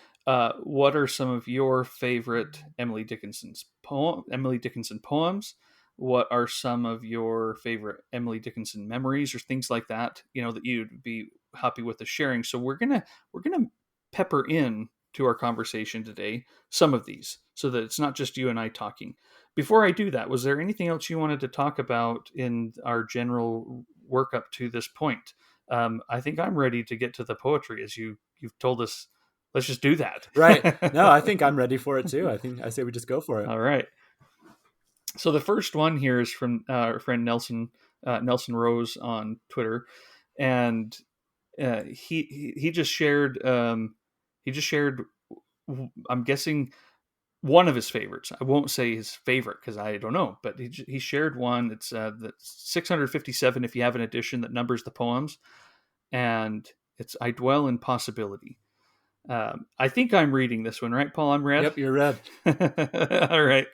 Speaker 1: What are some of your favorite Emily Dickinson poems? What are some of your favorite Emily Dickinson memories or things like that? That you'd be happy with the sharing. So we're gonna pepper in to our conversation today some of these so that it's not just you and I talking. Before I do that, was there anything else you wanted to talk about in our general work up to this point? I think I'm ready to get to the poetry as you've told us. Let's just do
Speaker 2: Right.
Speaker 1: that.
Speaker 2: No, I think I'm ready for it too. I say we just go for it.
Speaker 1: All right. So the first one here is from our friend Nelson Rose on Twitter, and he just shared I'm guessing one of his favorites. I won't say his favorite because I don't know, but he shared one. It's the 657 if you have an edition that numbers the poems, and it's "I Dwell in Possibility." I think I'm reading this one, right, Paul? I'm read.
Speaker 2: Yep, you're red.
Speaker 1: All right.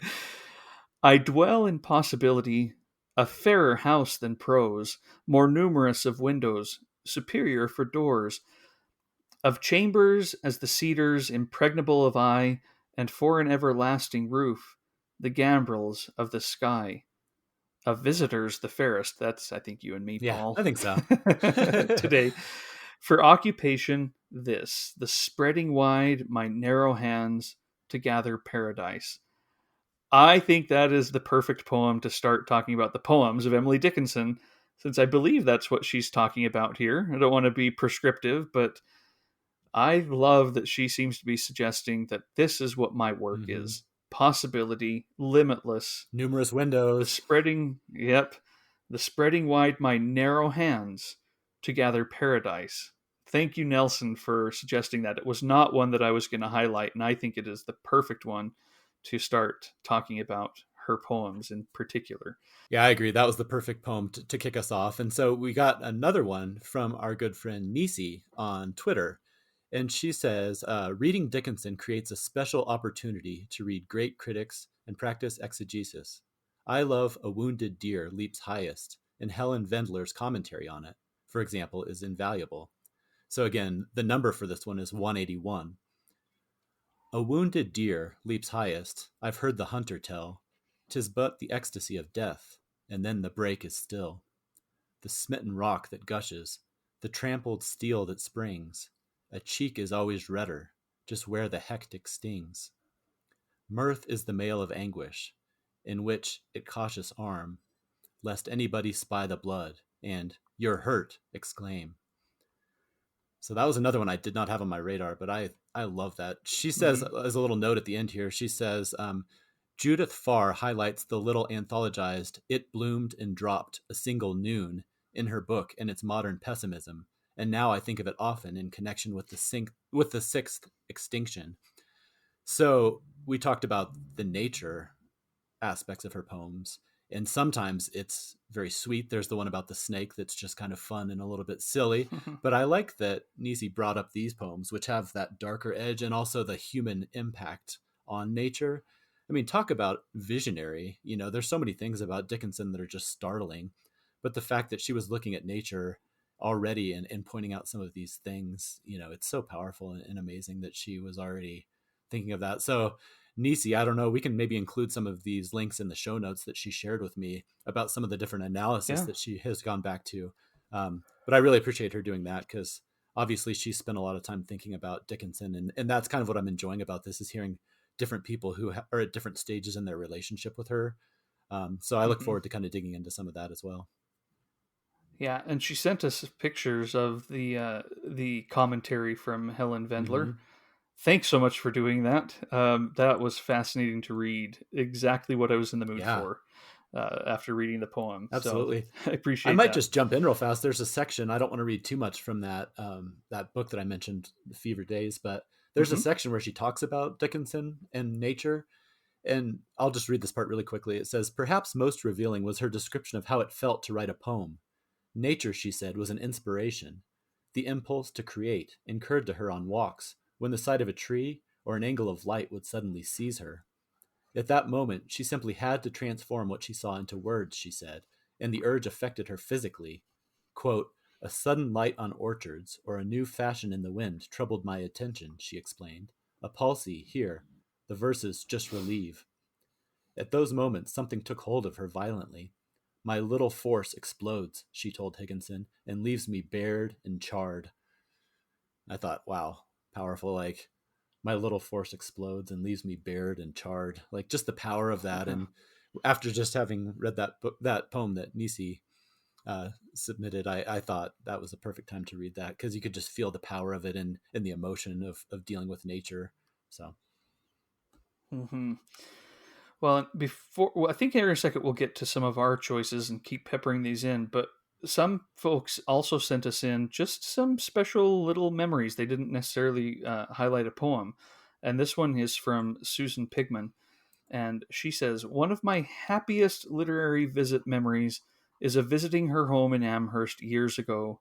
Speaker 1: I dwell in possibility, a fairer house than prose, more numerous of windows, superior for doors, of chambers as the cedars, impregnable of eye, and for an everlasting roof, the gambrels of the sky. Of visitors, the fairest. That's, I think, you and me,
Speaker 2: Yeah,
Speaker 1: Paul.
Speaker 2: I think so.
Speaker 1: Today. For occupation, this, the spreading wide my narrow hands to gather paradise. I think that is the perfect poem to start talking about the poems of Emily Dickinson, since I believe that's what she's talking about here. I don't want to be prescriptive, but I love that she seems to be suggesting that this is what my work
Speaker 2: Mm-hmm.
Speaker 1: is: possibility, limitless,
Speaker 2: Numerous
Speaker 1: the
Speaker 2: windows.
Speaker 1: spreading, yep, the spreading wide my narrow hands to gather paradise. Thank you, Nelson, for suggesting that. It was not one that I was going to highlight, and I think it is the perfect one to start talking about her poems in particular.
Speaker 2: Yeah, I agree. That was the perfect poem to kick us off. And so we got another one from our good friend Nisi on Twitter. And she says, reading Dickinson creates a special opportunity to read great critics and practice exegesis. I love A Wounded Deer Leaps Highest, and Helen Vendler's commentary on it, for example, is invaluable. So again, the number for this one is 181. A wounded deer leaps highest, I've heard the hunter tell. 'Tis but the ecstasy of death, and then the break is still. The smitten rock that gushes, the trampled steel that springs, a cheek is always redder, just where the hectic stings. Mirth is the mail of anguish, in which it cautious arm, lest anybody spy the blood, and "You're hurt!" exclaim. So that was another one I did not have on my radar, but I love that. She says,
Speaker 1: Mm-hmm.
Speaker 2: as a little note at the end here, she says, Judith Farr highlights the little anthologized "It Bloomed and Dropped a Single Noon" in her book and its modern pessimism. And now I think of it often in connection with the sixth extinction. So we talked about the nature aspects of her poems. And sometimes it's very sweet. There's the one about the snake that's just kind of fun and a little bit silly. But I like that Nisi brought up these poems, which have that darker edge and also the human impact on nature. I mean, talk about visionary. There's so many things about Dickinson that are just startling. But the fact that she was looking at nature already and pointing out some of these things, it's so powerful and amazing that she was already thinking of that. So Nisi, I don't know, we can maybe include some of these links in the show notes that she shared with me about some of the different analysis
Speaker 1: Yeah.
Speaker 2: that she has gone back to. But I really appreciate her doing that because obviously she spent a lot of time thinking about Dickinson. And that's kind of what I'm enjoying about this is hearing different people who are at different stages in their relationship with her. So I look
Speaker 1: Mm-hmm.
Speaker 2: forward to kind of digging into some of that as well.
Speaker 1: Yeah, and she sent us pictures of the commentary from Helen
Speaker 2: Mm-hmm.
Speaker 1: Vendler. Thanks so much for doing that. That was fascinating to read. Exactly what I was in the mood
Speaker 2: Yeah.
Speaker 1: for. after reading the poem. So
Speaker 2: Absolutely.
Speaker 1: I
Speaker 2: I
Speaker 1: appreciate
Speaker 2: might
Speaker 1: that.
Speaker 2: just jump in real fast. There's a section. I don't want to read too much from that book that I mentioned, The Fever Days, but there's a
Speaker 1: Hmm.
Speaker 2: section where she talks about Dickinson and nature. And I'll just read this part really quickly. It says, perhaps most revealing was her description of how it felt to write a poem. Nature, she said, was an inspiration. The impulse to create occurred to her on walks, when the sight of a tree or an angle of light would suddenly seize her. At that moment, she simply had to transform what she saw into words, she said, and the urge affected her physically. Quote, a sudden light on orchards or a new fashion in the wind troubled my attention, she explained. A palsy here. The verses just relieve. At those moments, something took hold of her violently. My little force explodes, she told Higginson, and leaves me bared and charred. I thought, wow, powerful. Like, my little force explodes and leaves me bared and charred. Like, just the power of that. And after just having read that book, that poem that Nisi submitted, I thought that was the perfect time to read that because you could just feel the power of it and the emotion of dealing with nature. So,
Speaker 1: Hmm. Well, I think here in a second we'll get to some of our choices and keep peppering these in. But some folks also sent us in just some special little memories. They didn't necessarily highlight a poem, and this one is from Susan Pigman, and she says one of my happiest literary visit memories is of visiting her home in Amherst years ago.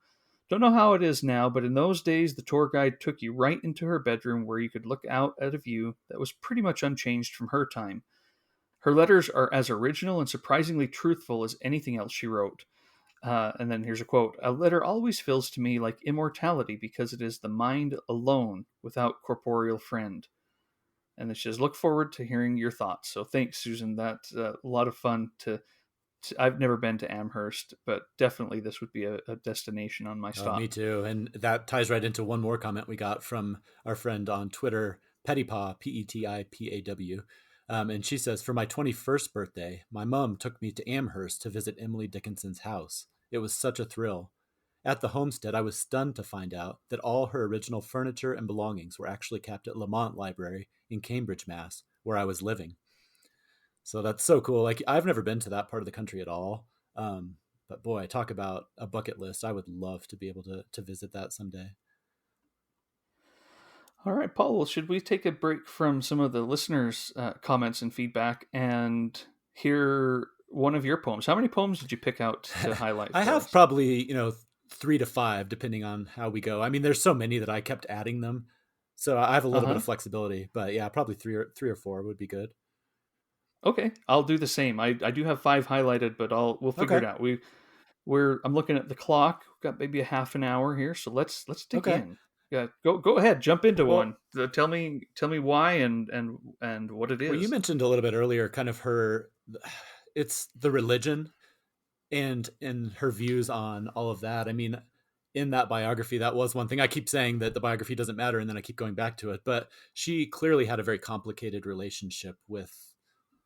Speaker 1: Don't know how it is now, but in those days the tour guide took you right into her bedroom where you could look out at a view that was pretty much unchanged from her time. Her letters are as original and surprisingly truthful as anything else she wrote. And then here's a quote: a letter always feels to me like immortality because it is the mind alone without corporeal friend. And then she says, look forward to hearing your thoughts. So thanks, Susan. That's a lot of fun I've never been to Amherst, but definitely this would be a destination on my
Speaker 2: me
Speaker 1: stop.
Speaker 2: too. And that ties right into one more comment we got from our friend on Twitter, Pettipaw, Petipaw. And she says, for my 21st birthday, my mom took me to Amherst to visit Emily Dickinson's house. It was such a thrill. At the homestead, I was stunned to find out that all her original furniture and belongings were actually kept at Lamont Library in Cambridge, Mass., where I was living. So that's so cool. Like, I've never been to that part of the country at all. But boy, talk about a bucket list. I would love to be able to visit that someday.
Speaker 1: All right, Paul, well, should we take a break from some of the listeners' comments and feedback and hear one of your poems? How many poems did you pick out to highlight
Speaker 2: I
Speaker 1: for
Speaker 2: have
Speaker 1: us?
Speaker 2: probably, 3 to 5, depending on how we go. I mean, there's so many that I kept adding them. So I have a
Speaker 1: Uh
Speaker 2: little bit
Speaker 1: huh.
Speaker 2: of flexibility, but yeah, probably three or four would be good.
Speaker 1: Okay, I'll do the same. I do have five highlighted, but we'll figure
Speaker 2: Okay.
Speaker 1: it out. I'm looking at the clock. We've got maybe a half an hour here, so let's dig
Speaker 2: Okay.
Speaker 1: in. Yeah, go ahead, jump into
Speaker 2: Well,
Speaker 1: one. Tell me why and what it
Speaker 2: well, you
Speaker 1: is.
Speaker 2: mentioned a little bit earlier kind of it's the religion and her views on all of that. I mean, in that biography, that was one thing. I keep saying that the biography doesn't matter, and then I keep going back to it. But she clearly had a very complicated relationship with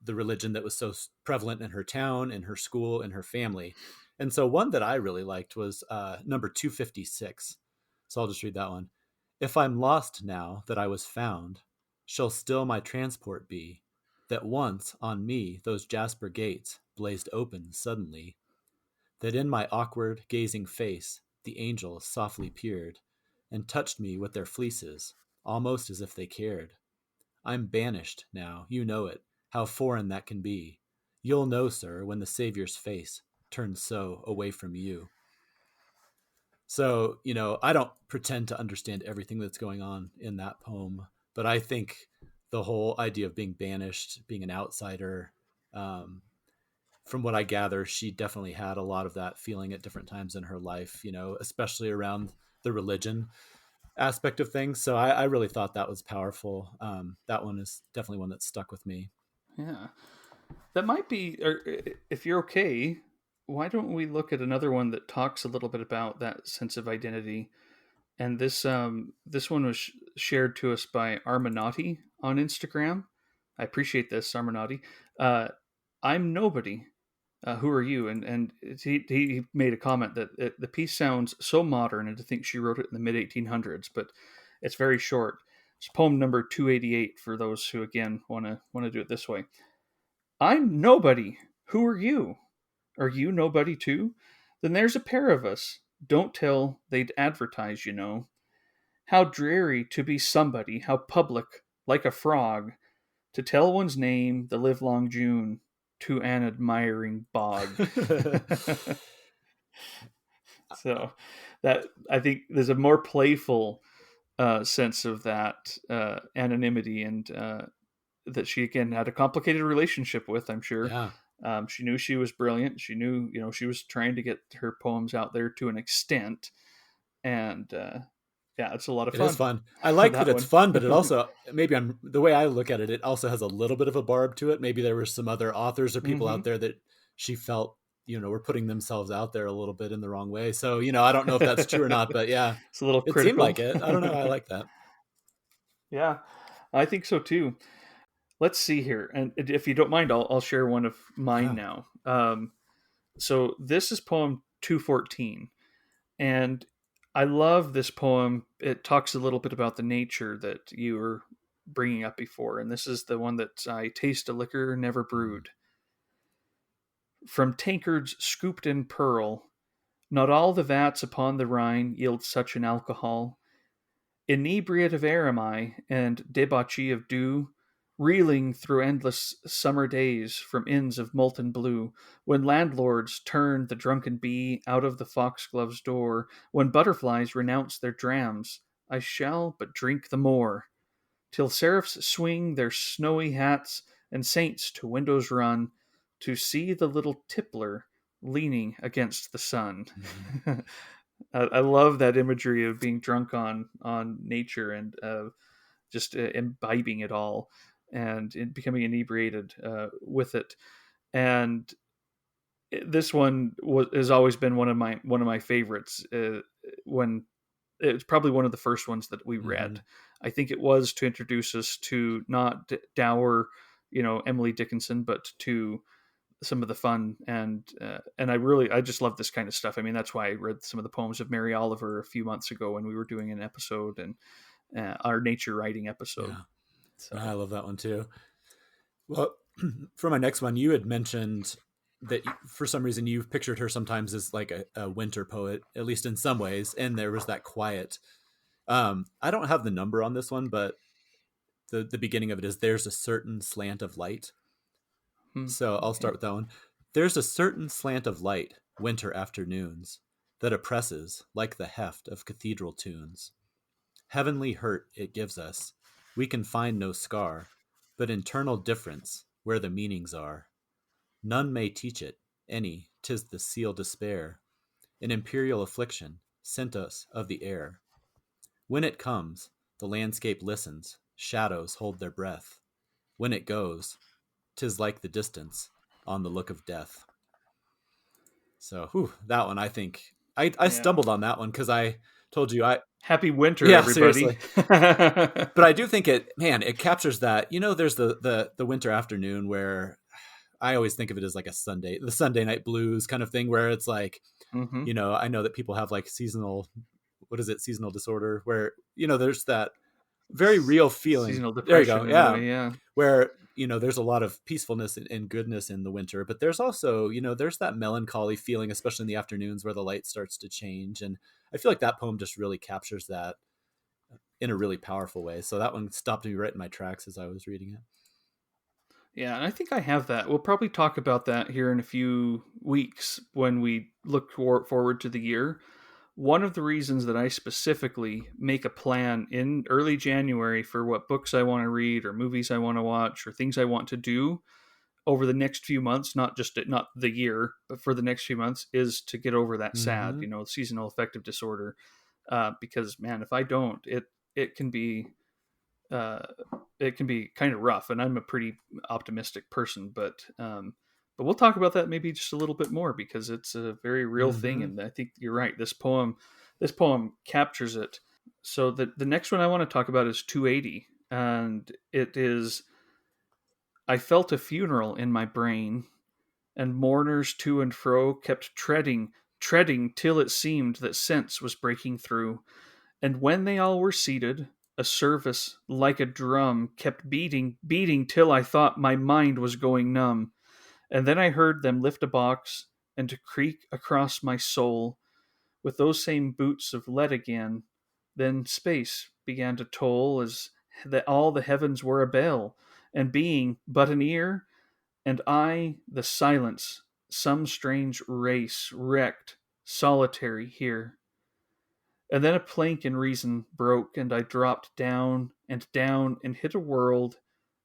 Speaker 2: the religion that was so prevalent in her town, in her school, in her family. And so one that I really liked was number 256. So I'll just read that one. If I'm lost now that I was found, shall still my transport be, that once on me those jasper gates blazed open suddenly, that in my awkward gazing face the angels softly peered, and touched me with their fleeces, almost as if they cared. I'm banished now, you know it, how foreign that can be. You'll know, sir, when the Saviour's face turns so away from you. So, I don't pretend to understand everything that's going on in that poem, but I think the whole idea of being banished, being an outsider, um, from what I gather, she definitely had a lot of that feeling at different times in her life, especially around the religion aspect of things. So I really thought that was powerful. That one is definitely one that stuck with me.
Speaker 1: Yeah, that might be. Or if you're okay, why don't we look at another one that talks a little bit about that sense of identity? And this one was shared to us by Arminotti on Instagram. I appreciate this, Arminotti. Uh, I'm nobody. Who are you? And he made a comment that the piece sounds so modern, and to think she wrote it in the mid 1800s, but it's very short. It's poem number 288 for those who again want to do it this way. I'm nobody. Who are you? Are you nobody too? Then there's a pair of us. Don't tell, they'd advertise, you know. How dreary to be somebody, how public, like a frog, to tell one's name the livelong June to an admiring bog. So that I think there's a more playful sense of that anonymity and that she again had a complicated relationship with. I'm sure
Speaker 2: Yeah.
Speaker 1: she knew she was brilliant. She knew she was trying to get her poems out there to an extent, and yeah, it's a lot of
Speaker 2: It is
Speaker 1: fun.
Speaker 2: fun. I like that
Speaker 1: That
Speaker 2: it's
Speaker 1: one.
Speaker 2: fun, but it also maybe I'm the way I look at it. It also has a little bit of a barb to it. Maybe there were some other authors or people out
Speaker 1: Hmm.
Speaker 2: there that she felt were putting themselves out there a little bit in the wrong way. So I don't know if that's true or not, but yeah,
Speaker 1: It's a little
Speaker 2: it seemed
Speaker 1: critical.
Speaker 2: like it. I don't know. I like that.
Speaker 1: Yeah, I think so too. Let's see here, and if you don't mind, I'll share one of mine
Speaker 2: Yeah.
Speaker 1: now. So this is poem 214, and I love this poem. It talks a little bit about the nature that you were bringing up before, and this is the one that I taste a liquor never
Speaker 2: Mhm.
Speaker 1: brewed. From tankards scooped in pearl, not all the vats upon the Rhine yield such an alcohol. Inebriate of air am I, and debauchee of dew, reeling through endless summer days from inns of molten blue, when landlords turn the drunken bee out of the foxglove's door, when butterflies renounce their drams, I shall but drink the more, till seraphs swing their snowy hats, and saints to windows run, to see the little tippler leaning against the sun.
Speaker 2: Mhm.
Speaker 1: I love that imagery of being drunk on nature and just imbibing it all and becoming inebriated with it. And this one has always been one of my favorites. When it's probably one of the first ones that we read.
Speaker 2: Mhm.
Speaker 1: I think it was to introduce us to not dour, Emily Dickinson, but to some of the fun and I just love this kind of stuff. I mean, that's why I read some of the poems of Mary Oliver a few months ago when we were doing an episode and our nature writing episode.
Speaker 2: Yeah. I
Speaker 1: So
Speaker 2: love that one too. Well, for my next one, you had mentioned that for some reason you've pictured her sometimes as like a winter poet, at least in some ways, and there was that quiet. I don't have the number on this one, but the beginning of it is there's a certain slant of light. So I'll start
Speaker 1: okay.
Speaker 2: with that one. There's a certain slant of light, winter afternoons, that oppresses like the heft of cathedral tunes. Heavenly hurt it gives us. We can find no scar, but internal difference where the meanings are. None may teach it, any, 'tis the seal despair, an imperial affliction, sent us of the air. When it comes, the landscape listens, shadows hold their breath. When it goes, 'tis like the distance on the look of death. So, that one I think I
Speaker 1: Yeah.
Speaker 2: stumbled on that one because I told you
Speaker 1: Happy winter,
Speaker 2: yeah,
Speaker 1: everybody.
Speaker 2: seriously. But I do think it captures that. There's the winter afternoon where I always think of it as like the Sunday night blues kind of thing where it's like,
Speaker 1: Hmm.
Speaker 2: I know that people have like seasonal disorder where, there's that very real feeling.
Speaker 1: Seasonal
Speaker 2: There you go.
Speaker 1: depression in a
Speaker 2: Yeah.
Speaker 1: way. Yeah.
Speaker 2: Where, there's a lot of peacefulness and goodness in the winter, but there's also, there's that melancholy feeling, especially in the afternoons where the light starts to change. And I feel like that poem just really captures that in a really powerful way. So that one stopped me right in my tracks as I was reading it.
Speaker 1: Yeah, and I think I have that. We'll probably talk about that here in a few weeks when we look forward to the year. One of the reasons that I specifically make a plan in early January for what books I want to read or movies I want to watch or things I want to do over the next few months, not the year, but for the next few months, is to get over that SAD,
Speaker 2: Mm-hmm.
Speaker 1: seasonal affective disorder. Because man, if I don't, it can be uh, it can be kind of rough. And I'm a pretty optimistic person, but we'll talk about that maybe just a little bit more because it's a very real thing.
Speaker 2: Mm-hmm.
Speaker 1: And I think you're right. This poem captures it. So the next one I want to talk about is 280, and it is I felt a funeral in my brain, and mourners to and fro kept treading till it seemed that sense was breaking through. And when they all were seated, a service like a drum kept beating till I thought my mind was going numb. And then I heard them lift a box and to creak across my soul with those same boots of lead again. Then space began to toll as all the heavens were a bell, and being but an ear, and I the silence, some strange race wrecked, solitary here. And then a plank in reason broke, and I dropped down and hit a world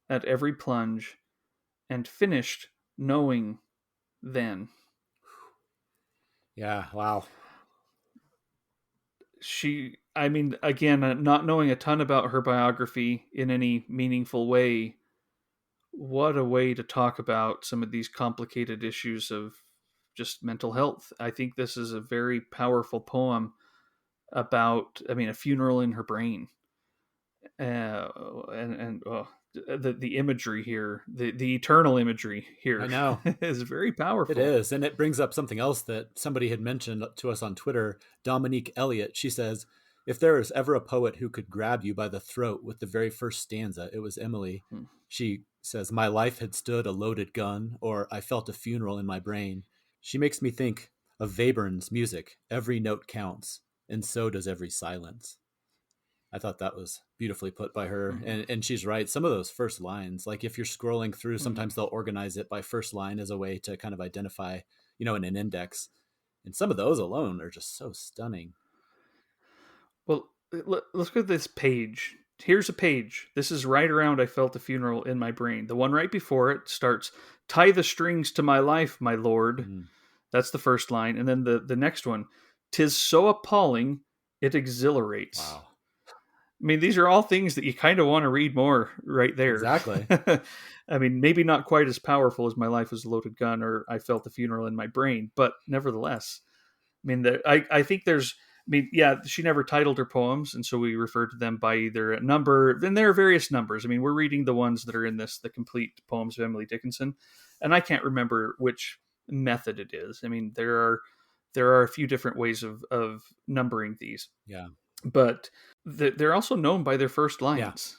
Speaker 1: at every plunge, and finished knowing then.
Speaker 2: Yeah, wow.
Speaker 1: I mean, again, not knowing a ton about her biography in any meaningful way, what a way to talk about some of these complicated issues of just mental health. I think this is a very powerful poem about, I mean, a funeral in her brain. And the imagery here, the eternal imagery
Speaker 2: I
Speaker 1: here
Speaker 2: know.
Speaker 1: is very
Speaker 2: It
Speaker 1: powerful.
Speaker 2: is. And it brings up something else that somebody had mentioned to us on Twitter. Dominique Elliott, she says, if there was ever a poet who could grab you by the throat with the very first stanza, it was Emily.
Speaker 1: Hmm.
Speaker 2: She says, my life had stood a loaded gun, or I felt a funeral in my brain. She makes me think of Webern's music. Every note counts, and so does every silence. I thought that was beautifully put by her.
Speaker 1: Mm-hmm.
Speaker 2: And she's right. Some of those first lines, like if you're scrolling through,
Speaker 1: Mm-hmm.
Speaker 2: sometimes they'll organize it by first line as a way to kind of identify, in an index. And some of those alone are just so stunning.
Speaker 1: Well, let's go to this page. Here's a page. This is right around I felt a funeral in my brain. The one right before it starts, tie the strings to my life, my lord.
Speaker 2: Mm,
Speaker 1: That's the first line. And then the next one, tis so appalling, it exhilarates.
Speaker 2: wow.
Speaker 1: I mean, these are all things that you kind of want to read more right there.
Speaker 2: Exactly.
Speaker 1: I mean, maybe not quite as powerful as My Life was a Loaded Gun or I Felt the Funeral in My Brain, but nevertheless, I mean, I think there's, I mean, yeah, she never titled her poems, and so we refer to them by either a number. Then there are various numbers. I mean, we're reading the ones that are in this, the complete poems of Emily Dickinson, and I can't remember which method it is. I mean, there are a few different ways of numbering these,
Speaker 2: Yeah.
Speaker 1: but they're also known by their first
Speaker 2: Yeah.
Speaker 1: lines.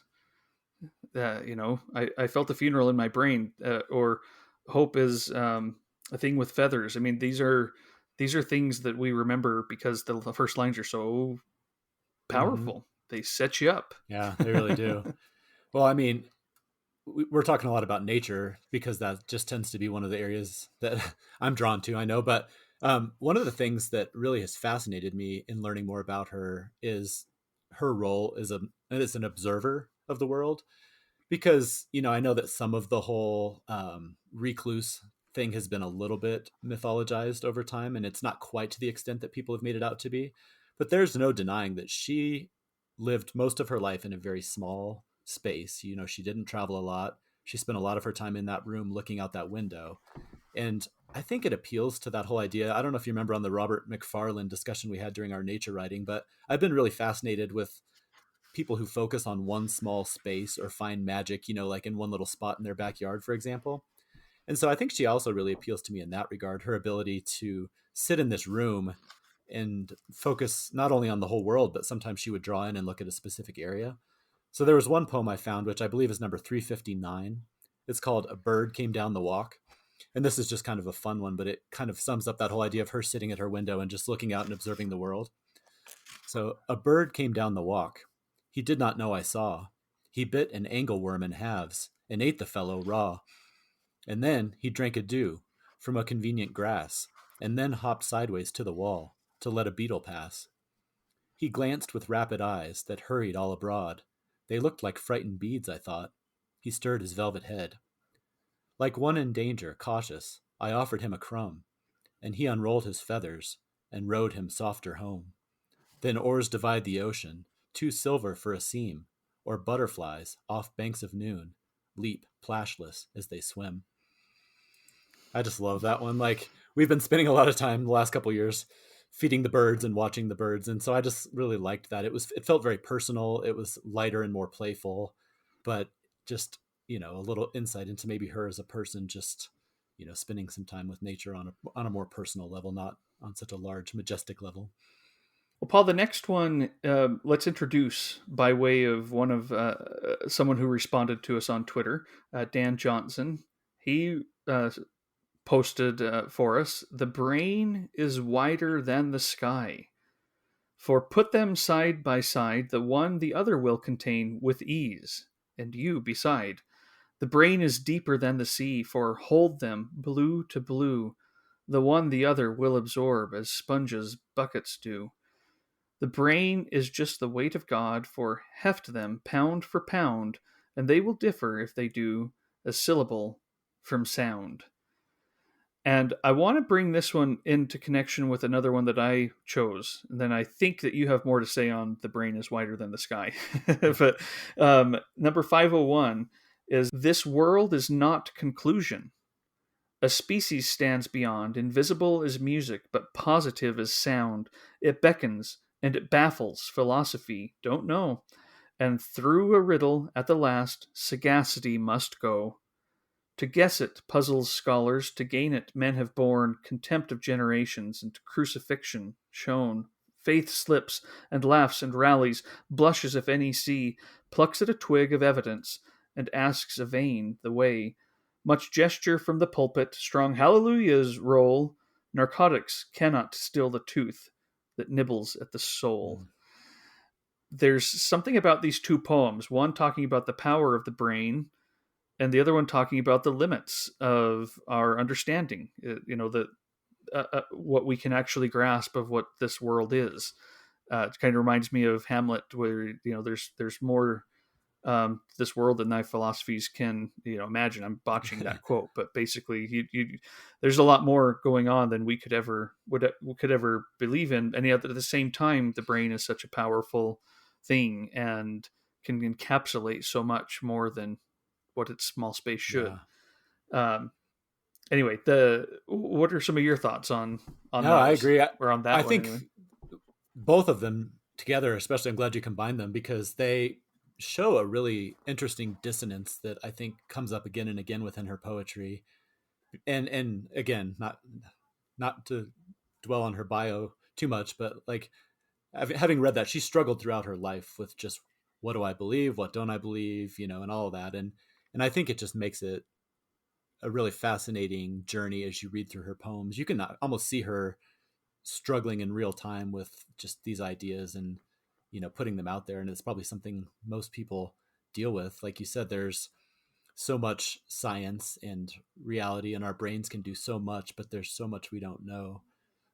Speaker 1: I felt the funeral in my brain, or hope is a thing with feathers. I mean, these are things that we remember because the first lines are so
Speaker 2: Mm-hmm.
Speaker 1: powerful. They set you up.
Speaker 2: Yeah, they really do. Well, I mean, we're talking a lot about nature because that just tends to be one of the areas that I'm drawn to, I know. But one of the things that really has fascinated me in learning more about her is her role as an observer of the world. Because, I know that some of the whole recluse thing has been a little bit mythologized over time, and it's not quite to the extent that people have made it out to be. But there's no denying that she lived most of her life in a very small space. She didn't travel a lot. She spent a lot of her time in that room looking out that window. And I think it appeals to that whole idea. I don't know if you remember on the Robert McFarlane discussion we had during our nature writing, but I've been really fascinated with people who focus on one small space or find magic, like in one little spot in their backyard, for example. And so I think she also really appeals to me in that regard, her ability to sit in this room and focus not only on the whole world, but sometimes she would draw in and look at a specific area. So there was one poem I found, which I believe is number 359. It's called A Bird Came Down the Walk. And this is just kind of a fun one, but it kind of sums up that whole idea of her sitting at her window and just looking out and observing the world. So a bird came down the walk. He did not know I saw. He bit an angleworm in halves and ate the fellow raw. And then he drank a dew from a convenient grass, and then hopped sideways to the wall to let a beetle pass. He glanced with rapid eyes that hurried all abroad. They looked like frightened beads, I thought. He stirred his velvet head. Like one in danger, cautious, I offered him a crumb, and he unrolled his feathers and rowed him softer home. Then oars divide the ocean, too silver for a seam, or butterflies off banks of noon leap plashless as they swim. I just love that one. Like, we've been spending a lot of time the last couple years feeding the birds and watching the birds, and so I just really liked that. It felt very personal. It was lighter and more playful, but just a little insight into maybe her as a person, just spending some time with nature on a more personal level, not on such a large majestic level.
Speaker 1: Well, Paul, the next one, let's introduce by way of one of someone who responded to us on Twitter, Dan Johnson. He posted for us. The brain is wider than the sky. For put them side by side, the one the other will contain with ease, and you beside. The brain is deeper than the sea, for hold them blue to blue. The one the other will absorb as sponges buckets do. The brain is just the weight of God, for heft them pound for pound, and they will differ, if they do, a syllable from sound. And I want to bring this one into connection with another one that I chose. And then I think that you have more to say on the brain is wider than the sky. But number 501 is this world is not conclusion. A species stands beyond, invisible as music, but positive as sound. It beckons and it baffles philosophy, don't know. And through a riddle at the last, sagacity must go. To guess it puzzles scholars, to gain it men have borne contempt of generations and crucifixion shown. Faith slips and laughs and rallies, blushes if any see, plucks at a twig of evidence, and asks a vain the way. Much gesture from the pulpit, strong hallelujahs roll. Narcotics cannot still the tooth that nibbles at the soul. There's something about these two poems, one talking about the power of the brain, and the other one talking about the limits of our understanding. What we can actually grasp of what this world is. It kind of reminds me of Hamlet, where there's more this world than thy philosophies can imagine. I'm botching that quote, but basically, there's a lot more going on than we could ever believe in. And yet, at the same time, the brain is such a powerful thing and can encapsulate so much more than what its small space should. Yeah. Anyway, what are some of your thoughts on
Speaker 2: No, I agree.
Speaker 1: Or on that?
Speaker 2: I think anyway, both of them together, especially, I'm glad you combined them because they show a really interesting dissonance that I think comes up again and again within her poetry. And again, not to dwell on her bio too much, but like having read that, she struggled throughout her life with just what do I believe, what don't I believe, and all of that. And I think it just makes it a really fascinating journey as you read through her poems. You can almost see her struggling in real time with just these ideas and, putting them out there. And it's probably something most people deal with. Like you said, there's so much science and reality, and our brains can do so much, but there's so much we don't know.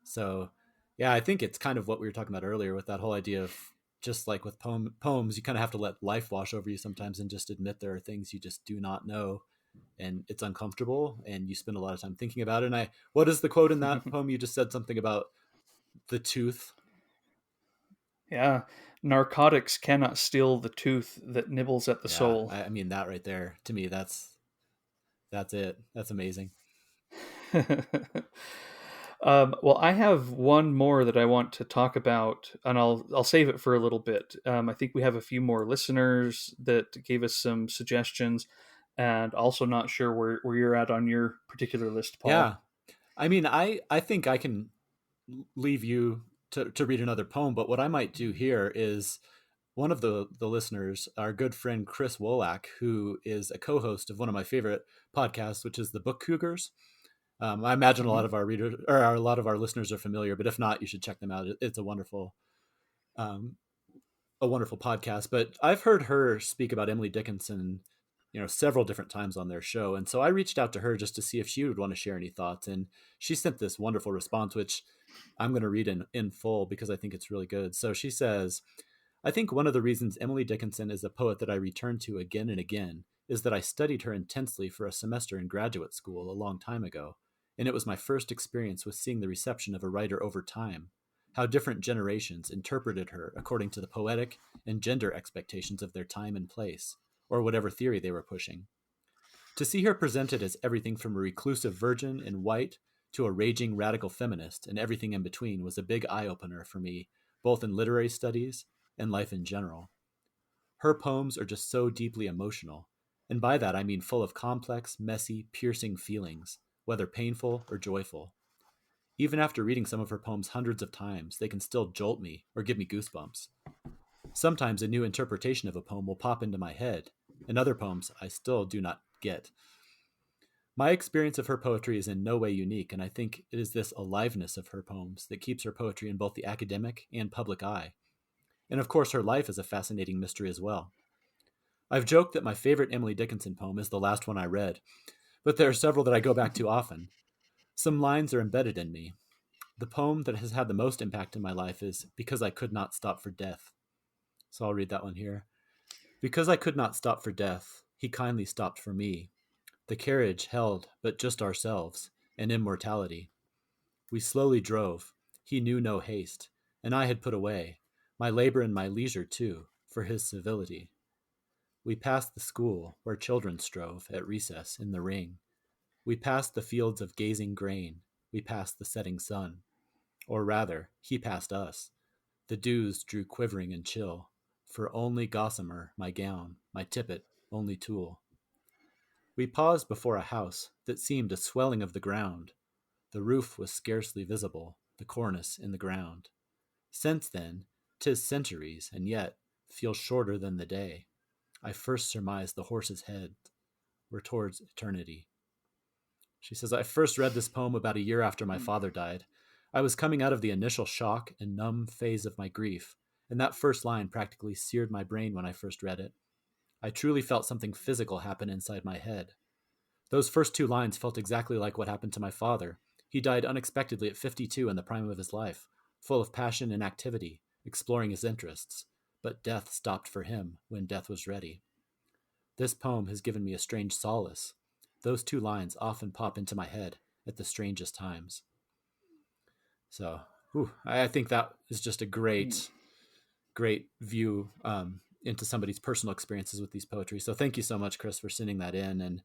Speaker 2: So, yeah, I think it's kind of what we were talking about earlier with that whole idea of just like with poems, you kind of have to let life wash over you sometimes and just admit there are things you just do not know. And it's uncomfortable and you spend a lot of time thinking about it. And what is the quote in that poem? You just said something about the tooth.
Speaker 1: Yeah. Narcotics cannot steal the tooth that nibbles at the soul.
Speaker 2: I mean, that right there, to me, that's it. That's amazing.
Speaker 1: Well, I have one more that I want to talk about, and I'll save it for a little bit. I think we have a few more listeners that gave us some suggestions, and also not sure where you're at on your particular list, Paul.
Speaker 2: Yeah, I mean, I think I can leave you to read another poem, but what I might do here is one of the listeners, our good friend Chris Wolak, who is a co-host of one of my favorite podcasts, which is the Book Cougars. I imagine a lot of our readers or a lot of our listeners are familiar, but if not, you should check them out. It's a wonderful podcast. But I've heard her speak about Emily Dickinson, several different times on their show. And so I reached out to her just to see if she would want to share any thoughts. And she sent this wonderful response, which I'm going to read in full because I think it's really good. So she says, I think one of the reasons Emily Dickinson is a poet that I return to again and again is that I studied her intensely for a semester in graduate school a long time ago. And it was my first experience with seeing the reception of a writer over time, how different generations interpreted her according to the poetic and gender expectations of their time and place, or whatever theory they were pushing. To see her presented as everything from a reclusive virgin in white to a raging radical feminist and everything in between was a big eye-opener for me, both in literary studies and life in general. Her poems are just so deeply emotional, and by that I mean full of complex, messy, piercing feelings, whether painful or joyful. Even after reading some of her poems hundreds of times, they can still jolt me or give me goosebumps. Sometimes a new interpretation of a poem will pop into my head, and other poems I still do not get. My experience of her poetry is in no way unique, and I think it is this aliveness of her poems that keeps her poetry in both the academic and public eye. And of course, her life is a fascinating mystery as well. I've joked that my favorite Emily Dickinson poem is the last one I read, but there are several that I go back to often. Some lines are embedded in me. The poem that has had the most impact in my life is Because I Could Not Stop for Death. So I'll read that one here. Because I could not stop for death, he kindly stopped for me. The carriage held but just ourselves and immortality. We slowly drove. He knew no haste, and I had put away my labor and my leisure too, for his civility. We passed the school where children strove at recess in the ring. We passed the fields of gazing grain. We passed the setting sun. Or rather, he passed us. The dews drew quivering and chill, for only gossamer my gown, my tippet, only tulle. We paused before a house that seemed a swelling of the ground. The roof was scarcely visible, the cornice in the ground. Since then, 'tis centuries, and yet feels shorter than the day. I first surmised the horse's head were towards eternity. She says, I first read this poem about a year after my father died. I was coming out of the initial shock and numb phase of my grief, and that first line practically seared my brain when I first read it. I truly felt something physical happen inside my head. Those first two lines felt exactly like what happened to my father. He died unexpectedly at 52 in the prime of his life, full of passion and activity, exploring his interests. But death stopped for him when death was ready. This poem has given me a strange solace. Those two lines often pop into my head at the strangest times. So, I think that is just a great view into somebody's personal experiences with these poetry. So thank you so much, Chris, for sending that in. And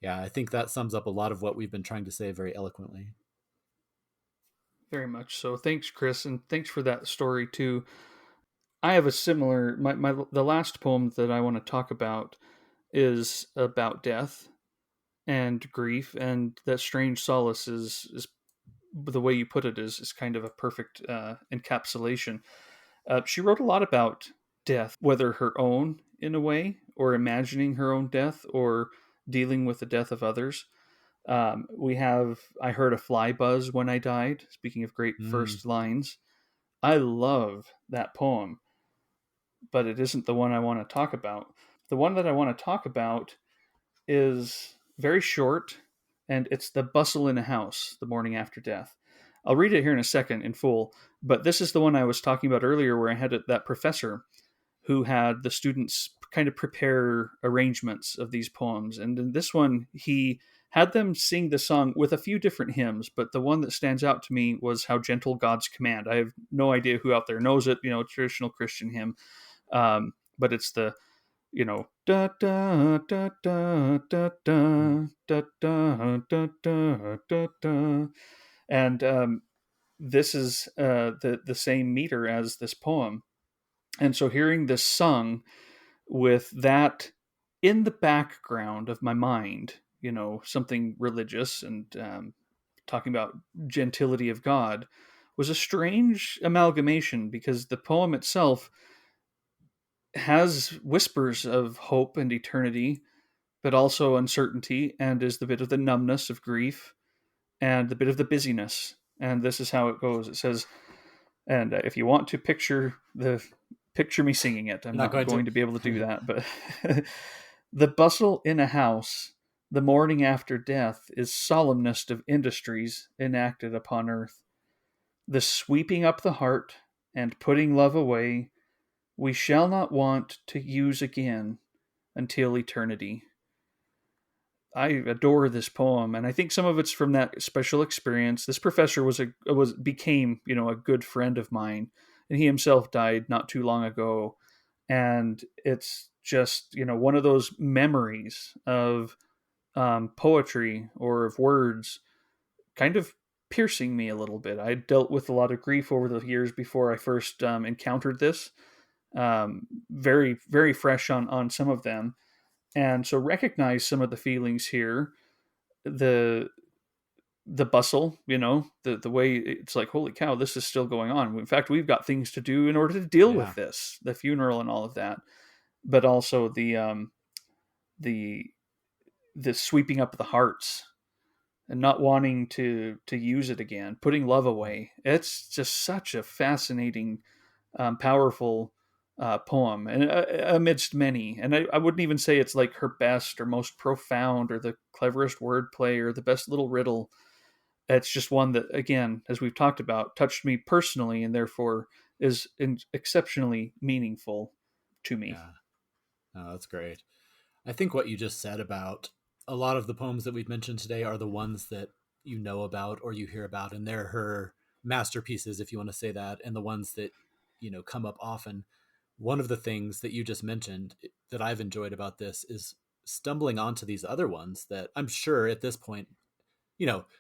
Speaker 2: yeah, I think that sums up a lot of what we've been trying to say very eloquently.
Speaker 1: Very much so. Thanks, Chris, and thanks for that story too. I have a similar the last poem that I want to talk about is about death and grief, and that strange solace is the way you put it is kind of a perfect encapsulation. She wrote a lot about death, whether her own in a way, or imagining her own death, or dealing with the death of others. I heard a fly buzz when I died. Speaking of great first lines, I love that poem, but it isn't the one I want to talk about. The one that I want to talk about is very short, and it's The Bustle in a House, the morning after death. I'll read it here in a second in full, but this is the one I was talking about earlier where I had that professor who had the students kind of prepare arrangements of these poems. And in this one, he had them sing the song with a few different hymns, but the one that stands out to me was How Gentle God's Command. I have no idea who out there knows it, traditional Christian hymn. But it's the, da da da da da da da da da da da da. And this is the same meter as this poem. And so hearing this sung with that in the background of my mind, something religious and talking about gentility of God, was a strange amalgamation because the poem itself has whispers of hope and eternity, but also uncertainty, and is the bit of the numbness of grief and the bit of the busyness. And this is how it goes. It says, and if you want to picture me singing it, I'm not going to be able to do that, but the bustle in a house, the morning after death, is solemnest of industries enacted upon earth. The sweeping up the heart and putting love away, we shall not want to use again until eternity. I adore this poem, and I think some of it's from that special experience. This professor became a good friend of mine, and he himself died not too long ago. And it's just one of those memories of poetry or of words, kind of piercing me a little bit. I dealt with a lot of grief over the years before I first encountered this. Very very fresh on some of them, and so recognize some of the feelings here, the bustle, the way it's like, holy cow, this is still going on. In fact, we've got things to do in order to deal with this, the funeral and all of that, but also the the sweeping up the hearts and not wanting to use it again, putting love away. It's just such a fascinating, powerful poem, and amidst many. And I wouldn't even say it's like her best or most profound or the cleverest wordplay or the best little riddle. It's just one that, again, as we've talked about, touched me personally, and therefore is exceptionally meaningful to me.
Speaker 2: Yeah, no, that's great. I think what you just said about a lot of the poems that we've mentioned today are the ones that you know about or you hear about, and they're her masterpieces, if you want to say that, and the ones that, come up often. One of the things that you just mentioned that I've enjoyed about this is stumbling onto these other ones that I'm sure at this point,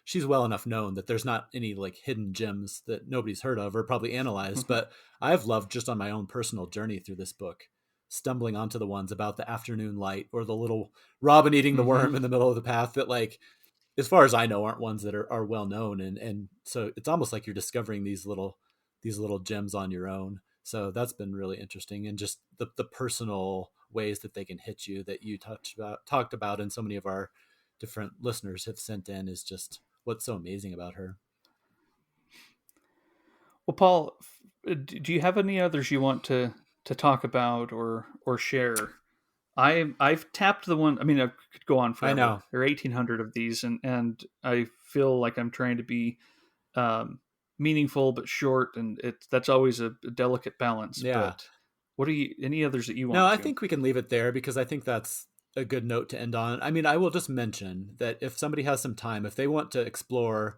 Speaker 2: she's well enough known that there's not any like hidden gems that nobody's heard of or probably analyzed. But I've loved, just on my own personal journey through this book, stumbling onto the ones about the afternoon light or the little robin eating the worm in the middle of the path that, like, as far as I know, aren't ones that are well known. And so it's almost like you're discovering these little gems on your own. So that's been really interesting. And just the personal ways that they can hit you that you talked about, and so many of our different listeners have sent in, is just what's so amazing about her.
Speaker 1: Well, Paul, do you have any others you want to talk about or share? I've tapped the one. I mean, I could go on
Speaker 2: I
Speaker 1: forever.
Speaker 2: know.
Speaker 1: There are 1,800 of these, and I feel like I'm trying to be um, meaningful but short, and that's always a delicate balance.
Speaker 2: Yeah.
Speaker 1: But what are you? Any others that you
Speaker 2: No,
Speaker 1: want
Speaker 2: I
Speaker 1: to?
Speaker 2: think we can leave it there because I think that's a good note to end on. I mean, I will just mention that if somebody has some time, if they want to explore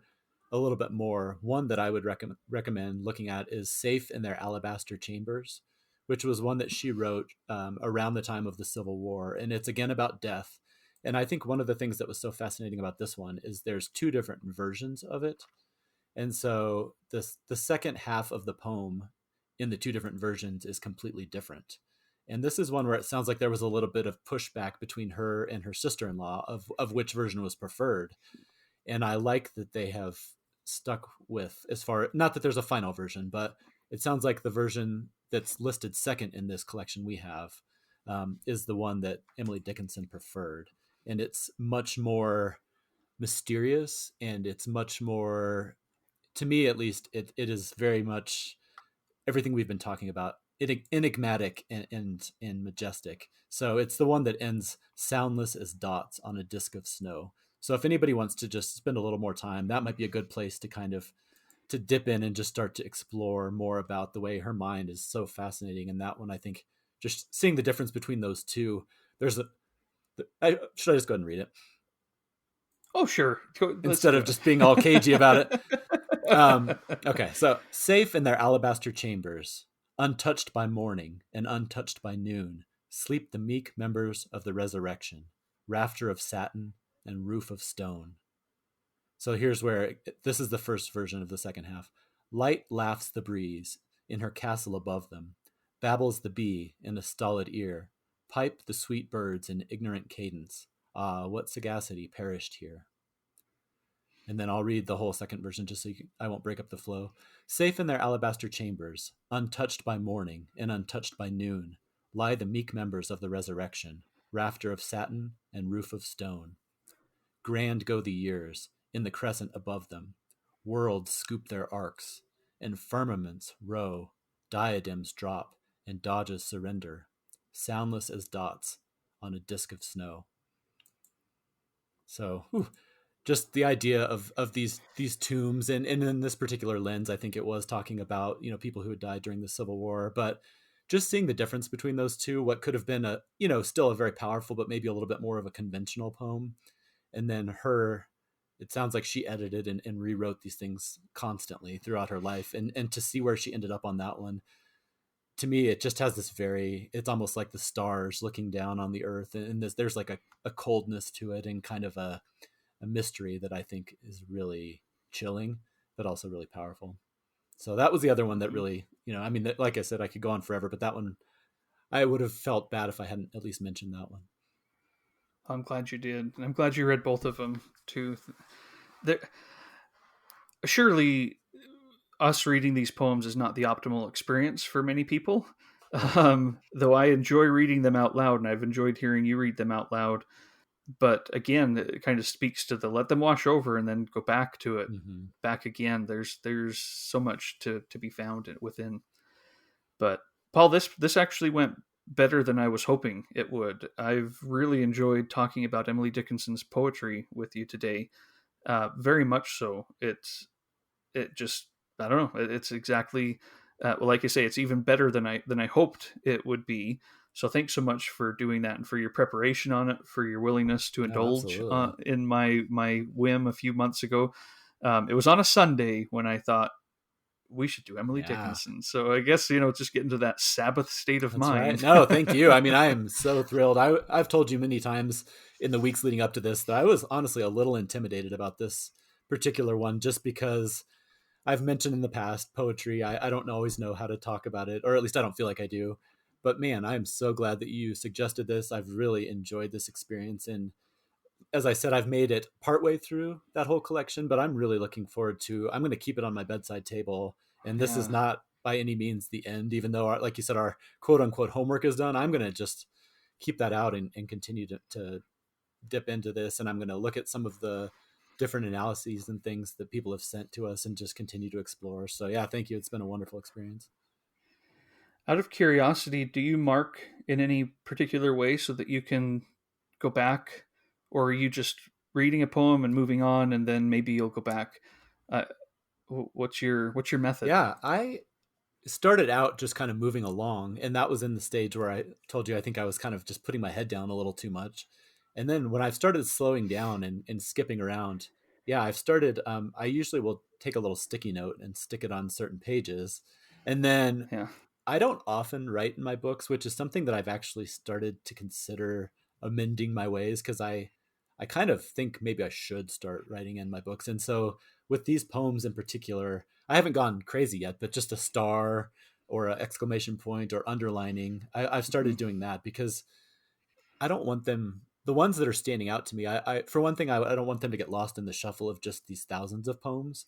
Speaker 2: a little bit more, one that I would recommend looking at is Safe in Their Alabaster Chambers, which was one that she wrote around the time of the Civil War. And it's again about death. And I think one of the things that was so fascinating about this one is there's two different versions of it. And so the second half of the poem in the two different versions is completely different. And this is one where it sounds like there was a little bit of pushback between her and her sister-in-law of which version was preferred. And I like that they have stuck with, as far, not that there's a final version, but it sounds like the version that's listed second in this collection we have is the one that Emily Dickinson preferred. And it's much more mysterious, and it's much more, to me at least, it is very much everything we've been talking about, enigmatic and majestic. So it's the one that ends soundless as dots on a disk of snow. So if anybody wants to just spend a little more time, that might be a good place to kind of to dip in and just start to explore more about the way her mind is so fascinating. And that one, I think, just seeing the difference between those two, there's a should I just go ahead and read it
Speaker 1: Oh, sure. Let's
Speaker 2: instead
Speaker 1: do
Speaker 2: of just being all cagey about it?
Speaker 1: it.
Speaker 2: Okay, so safe in their alabaster chambers, untouched by morning and untouched by noon, sleep the meek members of the resurrection, rafter of satin and roof of stone. So here's where this is the first version of the second half. Light laughs the breeze in her castle above them, babbles the bee in a stolid ear, pipe the sweet birds in ignorant cadence. Ah, what sagacity perished here. And then I'll read the whole second version just so I won't break up the flow. Safe in their alabaster chambers, untouched by morning and untouched by noon, lie the meek members of the resurrection, rafter of satin and roof of stone. Grand go the years, in the crescent above them. Worlds scoop their arcs, and firmaments row, diadems drop, and dodges surrender, soundless as dots on a disk of snow. So, just the idea of these tombs, and in this particular lens, I think it was talking about people who had died during the Civil War, but just seeing the difference between those two, what could have been a still a very powerful but maybe a little bit more of a conventional poem, and then her, it sounds like she edited and rewrote these things constantly throughout her life, and to see where she ended up on that one, to me it just has this very, it's almost like the stars looking down on the earth, and there's like a coldness to it and kind of a mystery that I think is really chilling, but also really powerful. So that was the other one that really, I mean, like I said, I could go on forever, but that one, I would have felt bad if I hadn't at least mentioned that one.
Speaker 1: I'm glad you did. And I'm glad you read both of them too. There, surely us reading these poems is not the optimal experience for many people.
Speaker 2: Right.
Speaker 1: Though I enjoy reading them out loud, and I've enjoyed hearing you read them out loud. but again, it kind of speaks to the let them wash over and then go back to it,
Speaker 2: Mm-hmm.
Speaker 1: back again. There's so much to be found within. But Paul, this actually went better than I was hoping it would. I've really enjoyed talking about Emily Dickinson's poetry with you today. Very much so. It just, I don't know. It's exactly well, like I say, it's even better than I hoped it would be. So thanks so much for doing that and for your preparation on it, for your willingness to
Speaker 2: Oh,
Speaker 1: indulge
Speaker 2: absolutely.
Speaker 1: in my whim a few months ago. It was on a Sunday when I thought we should do Emily
Speaker 2: Yeah.
Speaker 1: Dickinson. So I guess just get into that Sabbath state of
Speaker 2: That's right.
Speaker 1: mind.
Speaker 2: No, thank you. I mean, I am so thrilled. I've told you many times in the weeks leading up to this that I was honestly a little intimidated about this particular one just because I've mentioned in the past poetry. I don't always know how to talk about it, or at least I don't feel like I do. But man, I am so glad that you suggested this. I've really enjoyed this experience. And as I said, I've made it partway through that whole collection, but I'm really looking forward to. I'm going to keep it on my bedside table, and this is
Speaker 1: Yeah.
Speaker 2: not by any means the end. Even though, like you said, our quote unquote homework is done, I'm going to just keep that out and continue to dip into this, and I'm going to look at some of the different analyses and things that people have sent to us, and just continue to explore. So yeah, thank you. It's been a wonderful experience.
Speaker 1: Out of curiosity, do you mark in any particular way so that you can go back, or are you just reading a poem and moving on, and then maybe you'll go back? Uh, what's your method?
Speaker 2: Yeah, I started out just kind of moving along, and that was in the stage where I told you I think I was kind of just putting my head down a little too much. And then when I've started slowing down and skipping around, yeah, I've started. I usually will take a little sticky note and stick it on certain pages, and then
Speaker 1: Yeah.
Speaker 2: I don't often write in my books, which is something that I've actually started to consider amending my ways, because I kind of think maybe I should start writing in my books. And so with these poems in particular, I haven't gone crazy yet, but just a star or an exclamation point or underlining, I've
Speaker 1: Mhm.
Speaker 2: started doing that because I don't want them. The ones that are standing out to me, for one thing, I don't want them to get lost in the shuffle of just these thousands of poems.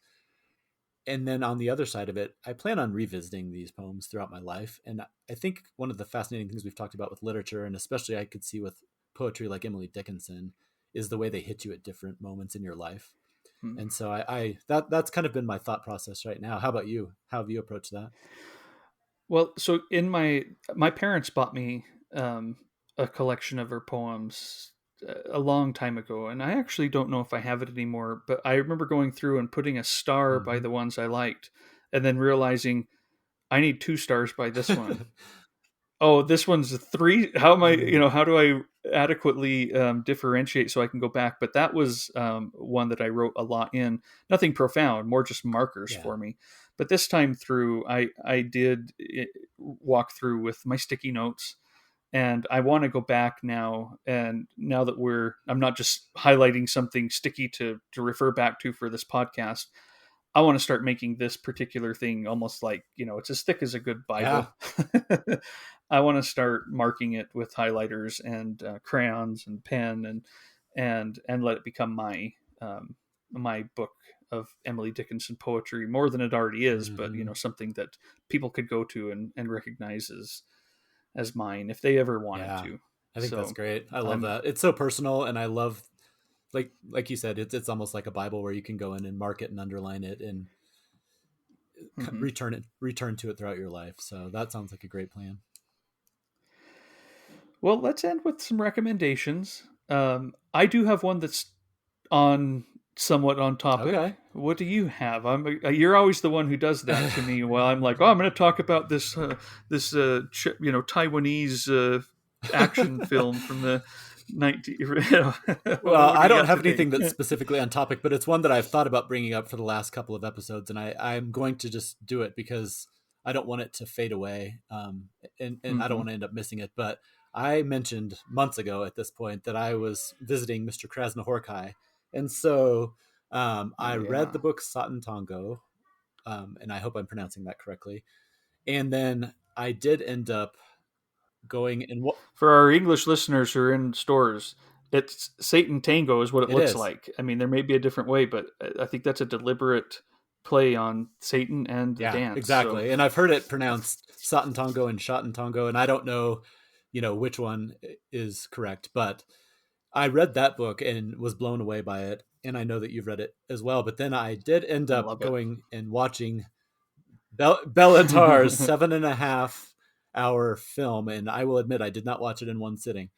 Speaker 2: And then on the other side of it, I plan on revisiting these poems throughout my life. And I think one of the fascinating things we've talked about with literature, and especially I could see with poetry like Emily Dickinson, is the way they hit you at different moments in your life.
Speaker 1: Mhm.
Speaker 2: And so that's kind of been my thought process right now. How about you? How have you approached that?
Speaker 1: Well, so in my parents bought me a collection of her poems a long time ago, and I actually don't know if I have it anymore. But I remember going through and putting a star by
Speaker 2: Mm-hmm.
Speaker 1: the ones I liked, and then realizing I need 2 stars by this one. Oh, this one's a 3. How am I?
Speaker 2: Ooh,
Speaker 1: How do I adequately differentiate so I can go back? But that was one that I wrote a lot in. Nothing profound, more just markers
Speaker 2: yeah.
Speaker 1: for me. But this time through, I did walk through with my sticky notes, and I want to go back now. And now that I'm not just highlighting something sticky to refer back to for this podcast. I want to start making this particular thing almost like, it's as thick as a good
Speaker 2: Yeah.
Speaker 1: Bible. I want to start marking it with highlighters and crayons and pen and let it become my book of Emily Dickinson poetry more than it already is, but
Speaker 2: Mm-hmm.
Speaker 1: something that people could go to and recognize as mine if they ever wanted
Speaker 2: Yeah.
Speaker 1: to.
Speaker 2: I think that's
Speaker 1: So
Speaker 2: great. I love
Speaker 1: I'm
Speaker 2: that. It's so personal, and I love, like you said, it's almost like a Bible where you can go in and mark it and underline it and
Speaker 1: mhm.
Speaker 2: return to it throughout your life. So that sounds like a great plan.
Speaker 1: Well, let's end with some recommendations. I do have one that's on somewhat on topic.
Speaker 2: Okay.
Speaker 1: What do you have? You're always the one who does that to me. While I'm like, oh, I'm going to talk about Taiwanese action film from the 19.
Speaker 2: Well,
Speaker 1: What do
Speaker 2: I
Speaker 1: you
Speaker 2: don't
Speaker 1: got
Speaker 2: have
Speaker 1: today?
Speaker 2: anything that's specifically on topic, but it's one that I've thought about bringing up for the last couple of episodes, and I'm going to just do it because I don't want it to fade away, and I don't
Speaker 1: Hmm.
Speaker 2: want to end up missing it. But I mentioned months ago at this point that I was visiting Mr. Krasnohorkai, and so I
Speaker 1: Oh
Speaker 2: read
Speaker 1: yeah.
Speaker 2: the book Satan Tango, and I hope I'm pronouncing that correctly. And then I did end up going and what
Speaker 1: For our English listeners who are in stores, it's Satan Tango is what it
Speaker 2: it
Speaker 1: looks
Speaker 2: is.
Speaker 1: like. I mean, there may be a different way, but I think that's a deliberate play on Satan and the
Speaker 2: Yeah,
Speaker 1: dance. So,
Speaker 2: exactly. And I've heard it pronounced Satan Tango and Shotten Tango, and I don't know, which one is correct, but I read that book and was blown away by it, and I know that you've read it as well. But then I did end up
Speaker 1: Love it.
Speaker 2: going and watching Bellatar's 7.5 hour film, and I will admit I did not watch it in one sitting.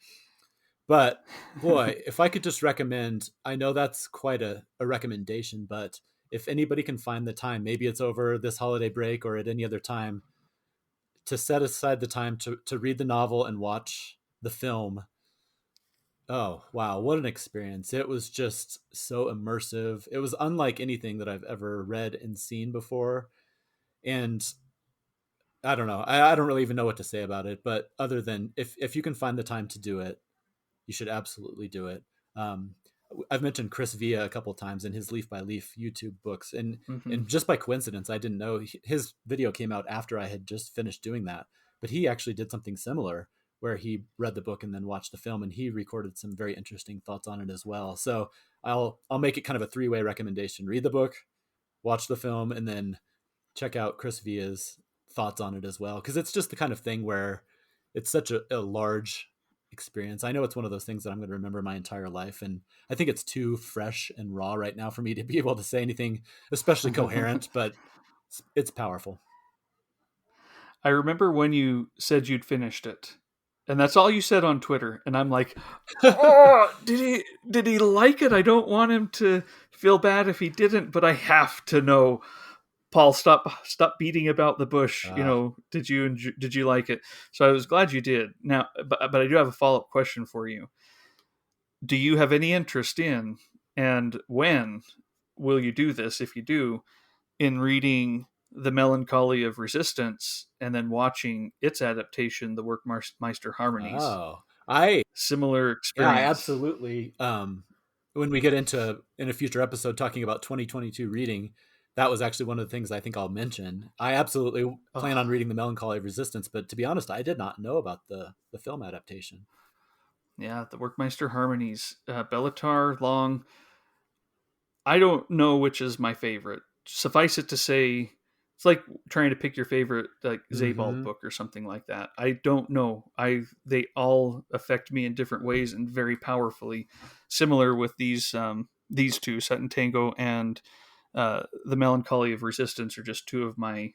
Speaker 2: But boy, if I could just recommend, I know that's quite a recommendation, but if anybody can find the time, maybe it's over this holiday break or at any other time, to set aside the time to read the novel and watch the film. Oh, wow, what an experience. It was just so immersive. It was unlike anything that I've ever read and seen before. And I don't know. I don't really even know what to say about it, but other than if you can find the time to do it, you should absolutely do it. Um, I've mentioned Chris Villa a couple of times in his Leaf by Leaf YouTube books,
Speaker 1: Hmm.
Speaker 2: and just by coincidence, I didn't know his video came out after I had just finished doing that. But he actually did something similar, where he read the book and then watched the film, and he recorded some very interesting thoughts on it as well. So I'll make it kind of a three-way recommendation: read the book, watch the film, and then check out Chris Villa's thoughts on it as well, because it's just the kind of thing where it's such a large experience. I know it's one of those things that I'm going to remember my entire life, and I think it's too fresh and raw right now for me to be able to say anything especially coherent, but it's powerful.
Speaker 1: I remember when you said you'd finished it, and that's all you said on Twitter. And I'm like, oh, did he like it? I don't want him to feel bad if he didn't, but I have to know. Paul, stop beating about the bush.
Speaker 2: uh,
Speaker 1: Did you like it? So I was glad you did. Now, but I do have a follow up question for you. Do you have any interest in, and when will you do this? If you do, in reading The Melancholy of Resistance and then watching its adaptation, The Workmeister Harmonies.
Speaker 2: oh, I
Speaker 1: Similar
Speaker 2: yeah, I
Speaker 1: experience.
Speaker 2: absolutely. When we get into in a future episode talking about 2022 reading, that was actually one of the things I think I'll mention. I absolutely plan on
Speaker 1: Oh,
Speaker 2: reading The Melancholy of Resistance, but to be honest, I did not know about the film adaptation.
Speaker 1: yeah, The Workmeister Harmonies. Bellatar, Long. I don't know which is my favorite. Suffice it to say, it's like trying to pick your favorite like Zaybald
Speaker 2: Mm-hmm.
Speaker 1: book or something like that. I don't know. They all affect me in different ways and very powerfully. Similar with these two, Set and Tango and The Melancholy of Resistance, are just two of my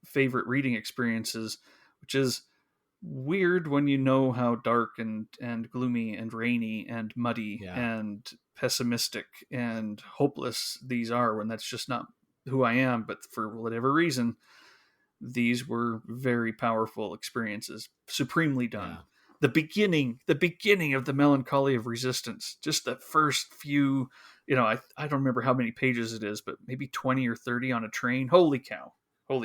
Speaker 1: favorite reading experiences, which is weird when you know how dark and gloomy and rainy and muddy
Speaker 2: Yeah,
Speaker 1: and pessimistic and hopeless these are, when that's just not who I am. But for whatever reason, these were very powerful experiences, supremely done.
Speaker 2: yeah,
Speaker 1: The beginning of The Melancholy of Resistance, just the first few, I don't remember how many pages it is, but maybe 20 or 30 on a train. Holy cow.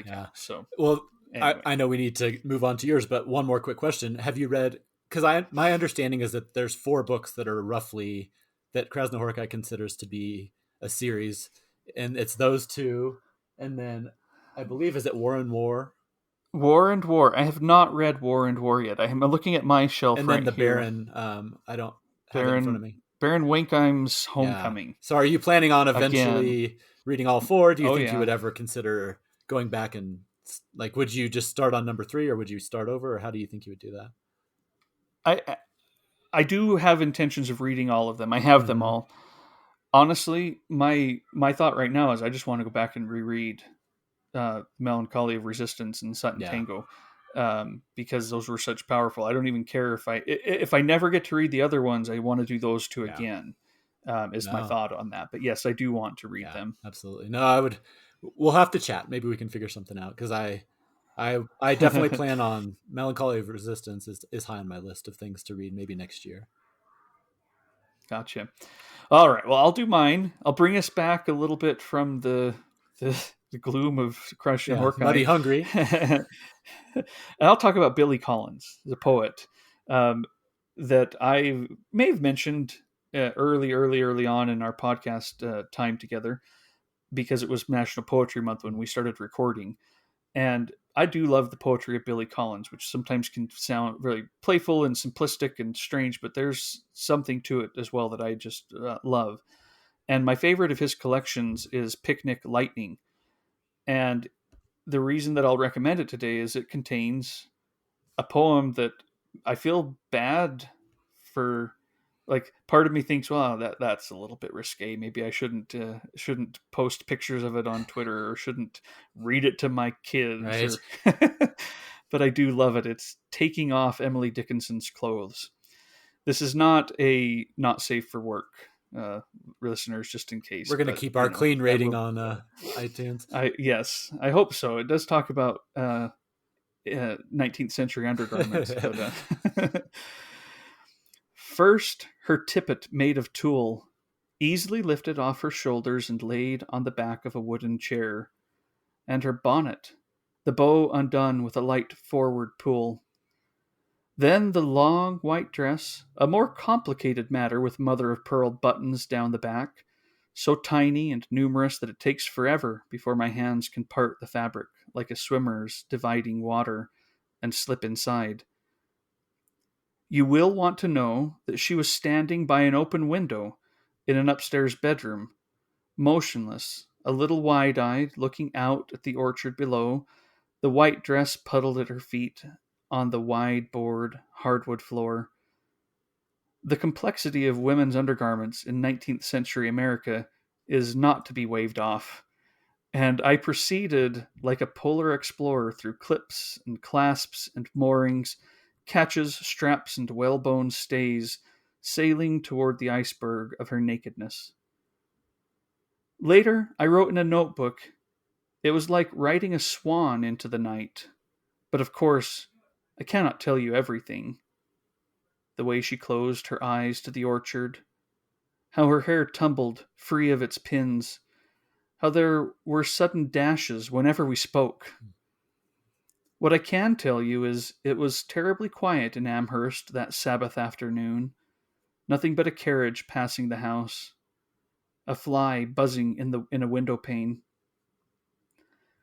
Speaker 2: yeah.
Speaker 1: So
Speaker 2: Well,
Speaker 1: anyway.
Speaker 2: I know we need to move on to yours, but one more quick question: have you read? Because I my understanding is that there's four books that are roughly that Krasnohorkai considers to be a series, and it's those two, and then I believe is it War and War,
Speaker 1: War and War. I have not read War and War yet. I'm looking at my shelf
Speaker 2: and then
Speaker 1: right
Speaker 2: the
Speaker 1: here.
Speaker 2: Baron. I don't have it in front of
Speaker 1: Baron
Speaker 2: me.
Speaker 1: Baron Winkheim's
Speaker 2: Yeah.
Speaker 1: Homecoming.
Speaker 2: So are you planning on
Speaker 1: Again.
Speaker 2: eventually reading all four? Do you
Speaker 1: Oh
Speaker 2: think you
Speaker 1: yeah.
Speaker 2: would ever consider going back and like would you just start on number three or would you start over or how do you think you would do that?
Speaker 1: I do have intentions of reading all of them. I have them
Speaker 2: Mm-hmm.
Speaker 1: all. Honestly, my thought right now is I just want to go back and reread Melancholy of Resistance and Sutton
Speaker 2: Yeah.
Speaker 1: Tango, because those were such powerful. I don't even care if I never get to read the other ones. I want to do those two
Speaker 2: Yeah.
Speaker 1: again. Is my
Speaker 2: No.
Speaker 1: thought on that. But yes, I do want to read
Speaker 2: Yeah,
Speaker 1: them.
Speaker 2: absolutely. No, I would we'll have to chat. Maybe we can figure something out because I definitely plan on Melancholy of Resistance is high on my list of things to read maybe next year.
Speaker 1: Gotcha. All right. Well, I'll do mine. I'll bring us back a little bit from the gloom of Crush and
Speaker 2: Yeah, Muddy
Speaker 1: Horkai,
Speaker 2: Hungry.
Speaker 1: and I'll talk about Billy Collins, the poet, um, that I may have mentioned early on in our podcast time together, because it was National Poetry Month when we started recording. And I do love the poetry of Billy Collins, which sometimes can sound really playful and simplistic and strange, but there's something to it as well that I just love. And my favorite of his collections is Picnic Lightning. And the reason that I'll recommend it today is it contains a poem that I feel bad for like part of me thinks, well, that's a little bit risque. Maybe I shouldn't post pictures of it on Twitter, or shouldn't read it to my kids,
Speaker 2: Right.
Speaker 1: or but I do love it. It's taking off Emily Dickinson's clothes. This is not safe for work, listeners, just in case.
Speaker 2: We're going to
Speaker 1: but,
Speaker 2: keep our clean rating on iTunes.
Speaker 1: Yes, I hope so. It does talk about 19th century undergarments. But, first, her tippet made of tulle, easily lifted off her shoulders and laid on the back of a wooden chair, and her bonnet, the bow undone with a light forward pull. Then the long white dress, a more complicated matter with mother-of-pearl buttons down the back, so tiny and numerous that it takes forever before my hands can part the fabric like a swimmer's dividing water and slip inside. You will want to know that she was standing by an open window in an upstairs bedroom, motionless, a little wide-eyed, looking out at the orchard below, the white dress puddled at her feet on the wide board hardwood floor. The complexity of women's undergarments in 19th century America is not to be waved off, and I proceeded like a polar explorer through clips and clasps and moorings, catches, straps, and whalebone stays, sailing toward the iceberg of her nakedness. Later, I wrote in a notebook, it was like riding a swan into the night, but of course, I cannot tell you everything. The way she closed her eyes to the orchard, how her hair tumbled free of its pins, how there were sudden dashes whenever we spoke. What I can tell you is it was terribly quiet in Amherst that Sabbath afternoon. Nothing but a carriage passing the house, a fly buzzing in a window pane.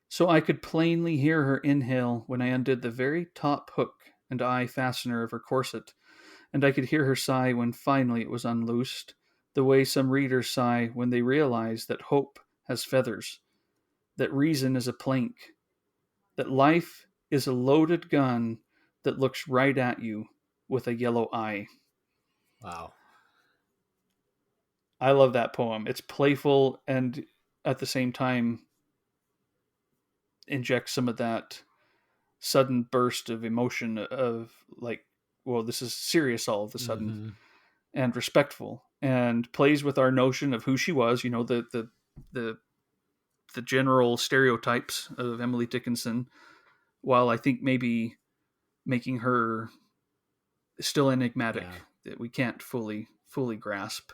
Speaker 1: So I could plainly hear her inhale when I undid the very top hook and eye fastener of her corset, and I could hear her sigh when finally it was unloosed, the way some readers sigh when they realize that hope has feathers, that reason is a plank, that life is a loaded gun that looks right at you with a yellow eye.
Speaker 2: Wow.
Speaker 1: I love that poem. It's playful and at the same time injects some of that sudden burst of emotion of like, well, this is serious all of a sudden, and respectful, and plays with our notion of who she was, the general stereotypes of Emily Dickinson, while I think maybe making her still enigmatic, that we can't fully grasp.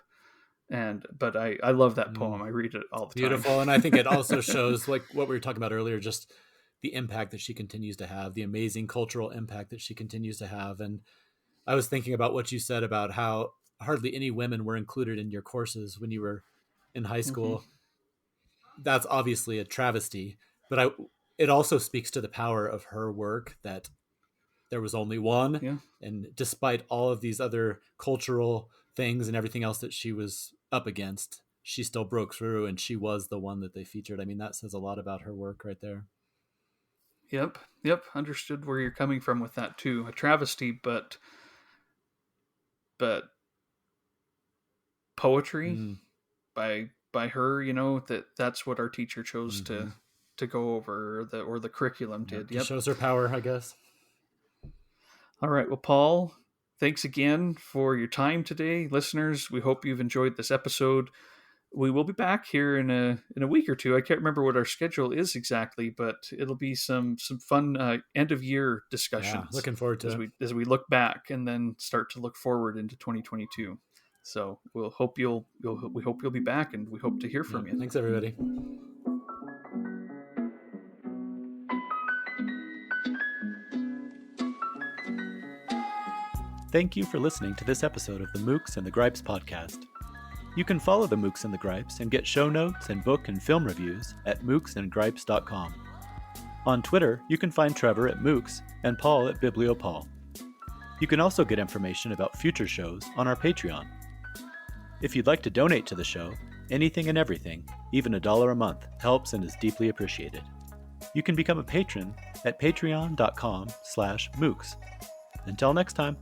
Speaker 1: But I love that poem. I read it all the time.
Speaker 2: Beautiful. And I think it also shows, like what we were talking about earlier, just the impact that she continues to have, the amazing cultural impact that she continues to have. And I was thinking about what you said about how hardly any women were included in your courses when you were in high school. That's obviously a travesty, but it also speaks to the power of her work, that there was only one.
Speaker 1: Yeah.
Speaker 2: And despite all of these other cultural things and everything else that she was up against, she still broke through, and she was the one that they featured. I mean, that says a lot about her work right there.
Speaker 1: Yep. Understood where you're coming from with that too. A travesty, but poetry by her, that's what our teacher chose to go over, or the curriculum did.
Speaker 2: It shows her power, I guess.
Speaker 1: All right. Well, Paul, thanks again for your time today. Listeners, we hope you've enjoyed this episode. We will be back here in a week or two. I can't remember what our schedule is exactly, but it'll be some fun end of year discussions.
Speaker 2: Yeah, looking forward to
Speaker 1: it as we look back and then start to look forward into 2022. So we hope you'll be back, and we hope to hear from you.
Speaker 2: Thanks, everybody. Thank you for listening to this episode of the Mooks and the Gripes podcast. You can follow the Mooks and the Gripes and get show notes and book and film reviews at mooksandgripes.com. On Twitter, you can find Trevor at Mooks and Paul at BiblioPaul. You can also get information about future shows on our Patreon. If you'd like to donate to the show, anything and everything, even $1 a month, helps and is deeply appreciated. You can become a patron at patreon.com/mooks. Until next time.